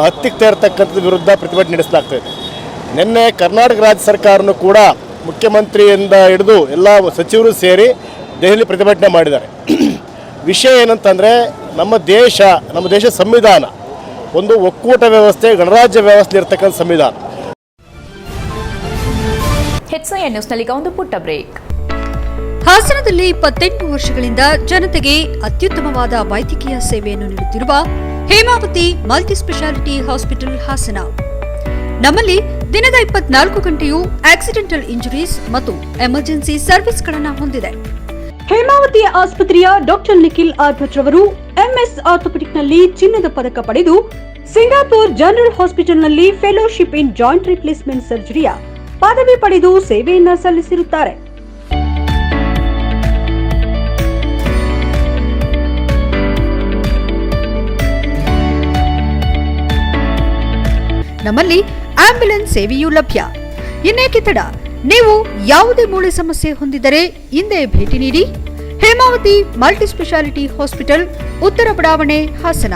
ಹತ್ತಿಕ್ತಾ ಇರತಕ್ಕಂಥದ್ದು ವಿರುದ್ಧ ಪ್ರತಿಭಟನೆ ನಡೆಸಲಾಗ್ತಾಯಿದೆ. ನಿನ್ನೆ ಕರ್ನಾಟಕ ರಾಜ್ಯ ಸರ್ಕಾರನೂ ಕೂಡ ಮುಖ್ಯಮಂತ್ರಿಯಿಂದ ಹಿಡಿದು ಎಲ್ಲ ಸಚಿವರು ಸೇರಿ ದೆಹಲಿ ಪ್ರತಿಭಟನೆ ಮಾಡಿದ್ದಾರೆ. ವಿಷಯ ಏನಂತಂದರೆ ನಮ್ಮ ದೇಶ ಸಂವಿಧಾನ ಒಂದು ಒಕ್ಕೂಟ ವ್ಯವಸ್ಥೆ, ಗಣರಾಜ್ಯ ವ್ಯವಸ್ಥೆ ಇರತಕ್ಕಂಥ ಸಂವಿಧಾನ. HCN ನ್ಯೂಸ್ನಲ್ಲಿ ಒಂದು ಪುಟ್ಟ ಬ್ರೇಕ್. ಹಾಸನದಲ್ಲಿ 28 ವರ್ಷಗಳಿಂದ ಜನತೆಗೆ ಅತ್ಯುತ್ತಮವಾದ ವೈದ್ಯಕೀಯ ಸೇವೆಯನ್ನು ನೀಡುತ್ತಿರುವ Hemavathi multi speciality hospital Hassan. ನಮ್ಮಲ್ಲಿ ದಿನದ 24 ಗಂಟೆಯೂ ಆಕ್ಸಿಡೆಂಟಲ್ ಇಂಜುರೀಸ್ ಮತ್ತು ಎಮರ್ಜೆನ್ಸಿ ಸರ್ವಿಸ್ಗಳನ್ನು ಹೊಂದಿದೆ. ಹೇಮಾವತಿ ಆಸ್ಪತ್ರೆಯ ಡಾಕ್ಟರ್ ನಿಖಿಲ್ ಆರ್ಭಟ್ ರವರು MS ಆರ್ಥೋಪೆಡಿಕ್ನಲ್ಲಿ ಚಿನ್ನದ ಪದಕ ಪಡೆದು ಸಿಂಗಾಪುರ್ ಜನರಲ್ ಹಾಸ್ಪಿಟಲ್ನಲ್ಲಿ ಫೆಲೋಶಿಪ್ ಇನ್ ಜಾಯಿಂಟ್ ರಿಪ್ಲೇಸ್ಮೆಂಟ್ ಸರ್ಜರಿಯ ಪದವಿ ಪಡೆದು ಸೇವೆಯನ್ನ ಸಲ್ಲಿಸಿರುತ್ತಾರೆ. ನಮ್ಮಲ್ಲಿ ಆಂಬ್ಯುಲೆನ್ಸ್ ಸೇವೆಯೂ ಲಭ್ಯ. ಇನ್ನೇಕೆ ತಡ? ನೀವು ಯಾವುದೇ ಮೂಳೆ ಸಮಸ್ಯೆ ಹೊಂದಿದ್ದರೆ ಹಿಂದೆ ಭೇಟಿ ನೀಡಿ. ಹೇಮಾವತಿ ಮಲ್ಟಿ ಸ್ಪೆಷಾಲಿಟಿ ಹಾಸ್ಪಿಟಲ್, ಉತ್ತರ ಬಡಾವಣೆ, ಹಾಸನ.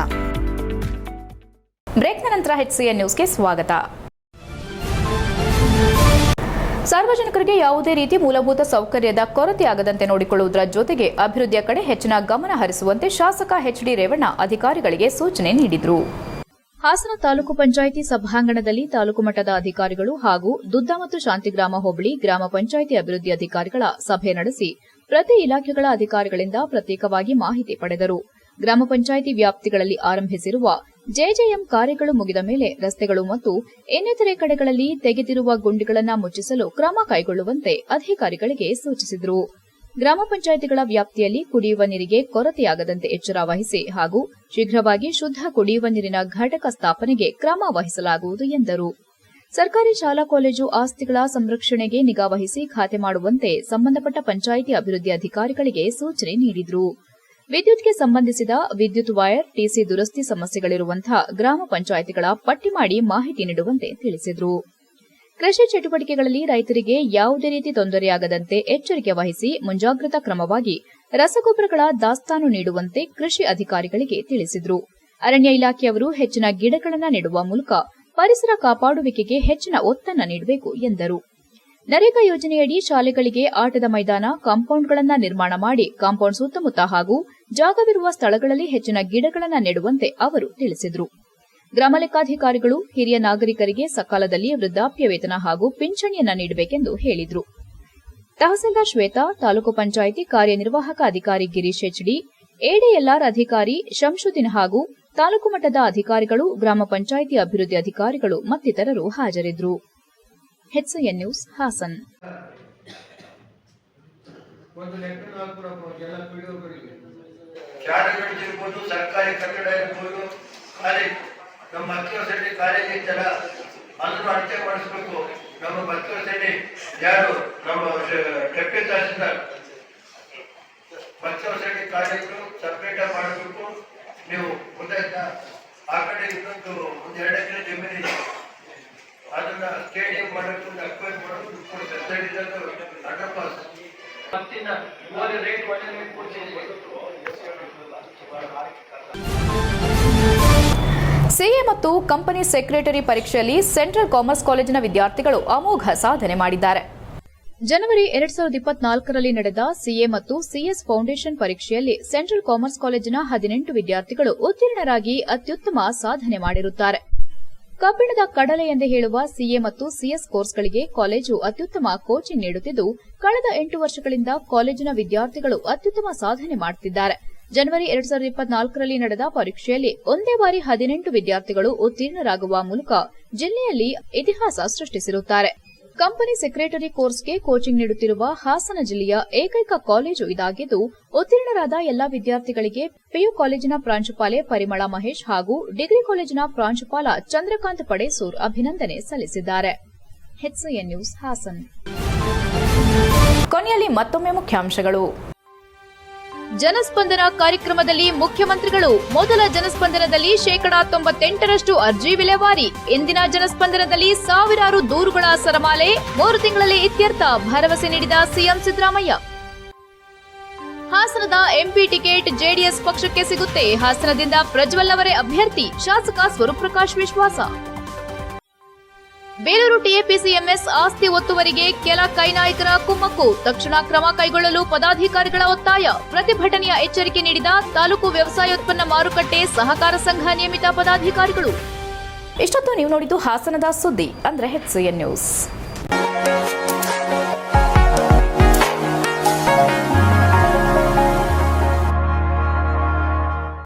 ಬ್ರೇಕ್ನ ನಂತರ HCN ನ್ಯೂಸ್ಗೆ ಸ್ವಾಗತ. ಸಾರ್ವಜನಿಕರಿಗೆ ಯಾವುದೇ ರೀತಿ ಮೂಲಭೂತ ಸೌಕರ್ಯದ ಕೊರತೆಯಾಗದಂತೆ ನೋಡಿಕೊಳ್ಳುವುದರ ಜೊತೆಗೆ ಅಭಿವೃದ್ಧಿಯ ಕಡೆ ಹೆಚ್ಚಿನ ಗಮನ ಹರಿಸುವಂತೆ ಶಾಸಕ HD ರೇವಣ್ಣ ಅಧಿಕಾರಿಗಳಿಗೆ ಸೂಚನೆ ನೀಡಿದರು. ಹಾಸನ ತಾಲೂಕು ಪಂಚಾಯಿತಿ ಸಭಾಂಗಣದಲ್ಲಿ ತಾಲೂಕು ಮಟ್ಟದ ಅಧಿಕಾರಿಗಳು ಹಾಗೂ ದುದ್ದ ಮತ್ತು ಶಾಂತಿಗ್ರಾಮ ಹೋಬಳಿ ಗ್ರಾಮ ಪಂಚಾಯಿತಿ ಅಭಿವೃದ್ಧಿ ಅಧಿಕಾರಿಗಳ ಸಭೆ ನಡೆಸಿ ಪ್ರತಿ ಇಲಾಖೆಗಳ ಅಧಿಕಾರಿಗಳಿಂದ ಪ್ರತ್ಯೇಕವಾಗಿ ಮಾಹಿತಿ ಪಡೆದರು. ಗ್ರಾಮ ಪಂಚಾಯಿತಿ ವ್ಯಾಪ್ತಿಗಳಲ್ಲಿ ಆರಂಭಿಸಿರುವ JJM ಕಾರ್ಯಗಳು ಮುಗಿದ ಮೇಲೆ ರಸ್ತೆಗಳು ಮತ್ತು ಇನ್ನಿತರೆ ಕಡೆಗಳಲ್ಲಿ ತೆಗೆದಿರುವ ಗುಂಡಿಗಳನ್ನು ಮುಚ್ಚಿಸಲು ಕ್ರಮ ಕೈಗೊಳ್ಳುವಂತೆ ಅಧಿಕಾರಿಗಳಿಗೆ ಸೂಚಿಸಿದರು. ಗ್ರಾಮ ಪಂಚಾಯಿತಿಗಳ ವ್ಯಾಪ್ತಿಯಲ್ಲಿ ಕುಡಿಯುವ ನೀರಿಗೆ ಕೊರತೆಯಾಗದಂತೆ ಎಚ್ಚರ ವಹಿಸಿ ಹಾಗೂ ಶೀಘ್ರವಾಗಿ ಶುದ್ಧ ಕುಡಿಯುವ ನೀರಿನ ಘಟಕ ಸ್ಥಾಪನೆಗೆ ಕ್ರಮ ವಹಿಸಲಾಗುವುದು ಎಂದರು. ಸರ್ಕಾರಿ ಶಾಲಾ ಕಾಲೇಜು ಆಸ್ತಿಗಳ ಸಂರಕ್ಷಣೆಗೆ ನಿಗಾ ವಹಿಸಿ ಖಾತೆ ಮಾಡುವಂತೆ ಸಂಬಂಧಪಟ್ಟ ಪಂಚಾಯಿತಿ ಅಭಿವೃದ್ಧಿ ಅಧಿಕಾರಿಗಳಿಗೆ ಸೂಚನೆ ನೀಡಿದರು. ವಿದ್ಯುತ್ಗೆ ಸಂಬಂಧಿಸಿದ ವಿದ್ಯುತ್ ವೈರ್, TC ದುರಸ್ತಿ ಸಮಸ್ಯೆಗಳಿರುವಂತಹ ಗ್ರಾಮ ಪಂಚಾಯಿತಿಗಳ ಪಟ್ಟಿ ಮಾಡಿ ಮಾಹಿತಿ ನೀಡುವಂತೆ ತಿಳಿಸಿದರು. ಕೃಷಿ ಚಟುವಟಿಕೆಗಳಲ್ಲಿ ರೈತರಿಗೆ ಯಾವುದೇ ರೀತಿ ತೊಂದರೆಯಾಗದಂತೆ ಎಚ್ಚರಿಕೆ ವಹಿಸಿ ಮುಂಜಾಗ್ರತಾ ಕ್ರಮವಾಗಿ ರಸಗೊಬ್ಬರಗಳ ದಾಸ್ತಾನು ನೀಡುವಂತೆ ಕೃಷಿ ಅಧಿಕಾರಿಗಳಿಗೆ ತಿಳಿಸಿದರು. ಅರಣ್ಯ ಇಲಾಖೆಯವರು ಹೆಚ್ಚಿನ ಗಿಡಗಳನ್ನು ನೆಡುವ ಮೂಲಕ ಪರಿಸರ ಕಾಪಾಡುವಿಕೆಗೆ ಹೆಚ್ಚಿನ ಒತ್ತನ್ನು ನೀಡಬೇಕು ಎಂದರು. ನರೇಗಾ ಯೋಜನೆಯಡಿ ಶಾಲೆಗಳಿಗೆ ಆಟದ ಮೈದಾನ, ಕಾಂಪೌಂಡ್ಗಳನ್ನು ನಿರ್ಮಾಣ ಮಾಡಿ ಕಾಂಪೌಂಡ್ ಸುತ್ತಮುತ್ತ ಹಾಗೂ ಜಾಗವಿರುವ ಸ್ಥಳಗಳಲ್ಲಿ ಹೆಚ್ಚಿನ ಗಿಡಗಳನ್ನು ನೆಡುವಂತೆ ಅವರು ತಿಳಿಸಿದರು. ಗ್ರಾಮ ಲೆಕ್ಕಾಧಿಕಾರಿಗಳು ಹಿರಿಯ ನಾಗರಿಕರಿಗೆ ಸಕಾಲದಲ್ಲಿ ವೃದ್ಧಾಪ್ಯ ವೇತನ ಹಾಗೂ ಪಿಂಚಣಿಯನ್ನ ನೀಡಬೇಕೆಂದು ಹೇಳಿದರು. ತಹಸೀಲ್ದಾರ್ ಶ್ವೇತಾ, ತಾಲೂಕು ಪಂಚಾಯಿತಿ ಕಾರ್ಯನಿರ್ವಾಹಕ ಅಧಿಕಾರಿ ಗಿರೀಶ್ HD, ADLR ಅಧಿಕಾರಿ ಶಂಶುದ್ದೀನ್ ಹಾಗೂ ತಾಲೂಕು ಮಟ್ಟದ ಅಧಿಕಾರಿಗಳು, ಗ್ರಾಮ ಪಂಚಾಯಿತಿ ಅಭಿವೃದ್ಧಿ ಅಧಿಕಾರಿಗಳು ಮತ್ತಿತರರು ಹಾಜರಿದ್ದರು. HCN news Hassan. ಸರ್ಕಾರಿ ಕಟ್ಟಡ ಇರ್ಬೋದು, ಅಲ್ಲಿ ನಮ್ಮ ಮಕ್ಕಳ ಕಾಲೇಜ್ ಇದ್ದಲ್ಲ ಅದನ್ನು ಅಳತೆ ಮಾಡಿಸ್ಬೇಕು. ನಮ್ಮ ಮಕ್ಕಳ ಯಾರು ನಮ್ಮ ಡೆಪ್ಟಿ ತಹಸೀಲ್ದಾರ್ ಮಕ್ಕಳ ಕಾಲೇಜು ಸಪ್ರೇಟ್ ಮಾಡಬೇಕು. ನೀವು ಗೊತ್ತಾಯ್ತಾ? ಆ ಕಡೆ ಇನ್ನೊಂದು 2 ಎಕರೆ ಜಮೀನಿದೆ, ಅದನ್ನ ಸ್ಟೇಡಿಯಂ ಮಾಡೋದು, ಅಕ್ವೈರ್ ಮಾಡೋದು ಕೊಡ್ತಾರೆ. ಅಂಡರ್ಪಾಸ್ ಮತ್ತಿನ ರೇಟ್ ಒಳ್ಳೆ ಕೊಡ್ತೀನಿ. ಸಿಎ ಮತ್ತು ಕಂಪನಿ ಸೆಕ್ರೆಟರಿ ಪರೀಕ್ಷೆಯಲ್ಲಿ ಸೆಂಟ್ರಲ್ ಕಾಮರ್ಸ್ ಕಾಲೇಜಿನ ವಿದ್ಯಾರ್ಥಿಗಳು ಅಮೋಘ ಸಾಧನೆ ಮಾಡಿದ್ದಾರೆ. ಜನವರಿ 2024ರಲ್ಲಿ ನಡೆದ ಸಿಎ ಮತ್ತು CS ಫೌಂಡೇಶನ್ ಪರೀಕ್ಷೆಯಲ್ಲಿ ಸೆಂಟ್ರಲ್ ಕಾಮರ್ಸ್ ಕಾಲೇಜಿನ 18 ವಿದ್ಯಾರ್ಥಿಗಳು ಉತ್ತೀರ್ಣರಾಗಿ ಅತ್ಯುತ್ತಮ ಸಾಧನೆ ಮಾಡಿರುತ್ತಾರೆ. ಕಬ್ಬಿಣದ ಕಡಲೆ ಎಂದೇ ಹೇಳುವ ಸಿಎ ಮತ್ತು CS ಕೋರ್ಸ್ಗಳಿಗೆ ಕಾಲೇಜು ಅತ್ಯುತ್ತಮ ಕೋಚಿಂಗ್ ನೀಡುತ್ತಿದ್ದು, ಕಳೆದ 8 ವರ್ಷಗಳಿಂದ ಕಾಲೇಜಿನ ವಿದ್ಯಾರ್ಥಿಗಳು ಅತ್ಯುತ್ತಮ ಸಾಧನೆ ಮಾಡುತ್ತಿದ್ದಾರೆ. ಜನವರಿ 2024ರಲ್ಲಿ ನಡೆದ ಪರೀಕ್ಷೆಯಲ್ಲಿ ಒಂದೇ ಬಾರಿ 18 ವಿದ್ಯಾರ್ಥಿಗಳು ಉತ್ತೀರ್ಣರಾಗುವ ಮೂಲಕ ಜಿಲ್ಲೆಯಲ್ಲಿ ಇತಿಹಾಸ ಸೃಷ್ಟಿಸಿರುತ್ತಾರೆ. ಕಂಪನಿ ಸೆಕ್ರೆಟರಿ ಕೋರ್ಸ್ಗೆ ಕೋಚಿಂಗ್ ನೀಡುತ್ತಿರುವ ಹಾಸನ ಜಿಲ್ಲೆಯ ಏಕೈಕ ಕಾಲೇಜು ಇದಾಗಿದ್ದು, ಉತ್ತೀರ್ಣರಾದ ಎಲ್ಲಾ ವಿದ್ಯಾರ್ಥಿಗಳಿಗೆ PU ಕಾಲೇಜಿನ ಪ್ರಾಂಶುಪಾಲೆ ಪರಿಮಳ ಮಹೇಶ್ ಹಾಗೂ ಡಿಗ್ರಿ ಕಾಲೇಜಿನ ಪ್ರಾಂಶುಪಾಲ ಚಂದ್ರಕಾಂತ್ ಪಡೇಸೂರ್ ಅಭಿನಂದನೆ ಸಲ್ಲಿಸಿದ್ದಾರೆ. HCN news Hassan. ಕೊನೆಯಲ್ಲಿ ಮತ್ತೊಮ್ಮೆ ಮುಖ್ಯಾಂಶಗಳು. ಜನಸ್ಪಂದನ ಕಾರ್ಯಕ್ರಮದಲ್ಲಿ ಮುಖ್ಯಮಂತ್ರಿಗಳು ಮೊದಲ ಜನಸ್ಪಂದನದಲ್ಲಿ 98% ಅರ್ಜಿ ವಿಲೇವಾರಿ. ಇಂದಿನ ಜನಸ್ಪಂದನದಲ್ಲಿ ಸಾವಿರಾರು ದೂರುಗಳ ಸರಮಾಲೆ, 3 ತಿಂಗಳಲ್ಲಿ ಇತ್ಯರ್ಥ ಭರವಸೆ ನೀಡಿದ ಸಿಎಂ ಸಿದ್ದರಾಮಯ್ಯ. ಹಾಸನದ ಎಂಪಿ ಟಿಕೆಟ್ ಜೆಡಿಎಸ್ ಪಕ್ಷಕ್ಕೆ ಸಿಗುತ್ತೆ. ಹಾಸನದಿಂದ ಪ್ರಜ್ವಲ್ ಅವರೇ ಅಭ್ಯರ್ಥಿ, ಶಾಸಕ ಸ್ವರೂಪ್ ಪ್ರಕಾಶ್ ವಿಶ್ವಾಸ. ಬೇಲೂರು ಟಿಎಪಿಸಿಎಂಎಸ್ ಆಸ್ತಿ ಒತ್ತುವರಿಗೆ ಕೆಲ ಕೈನಾಯಕರ ಕುಮ್ಮಕ್ಕು, ತಕ್ಷಣ ಕ್ರಮ ಕೈಗೊಳ್ಳಲು ಪದಾಧಿಕಾರಿಗಳ ಒತ್ತಾಯ. ಪ್ರತಿಭಟನೆಯ ಎಚ್ಚರಿಕೆ ನೀಡಿದ ತಾಲೂಕು ವ್ಯವಸಾಯೋತ್ಪನ್ನ ಮಾರುಕಟ್ಟೆ ಸಹಕಾರ ಸಂಘ ನಿಯಮಿತ ಪದಾಧಿಕಾರಿಗಳು. ಇಷ್ಟೊತ್ತು ನೀವು ನೋಡಿದ್ದು ಹಾಸನದ ಸುದ್ದಿ ಅಂದ್ರೆ HCN ನ್ಯೂಸ್.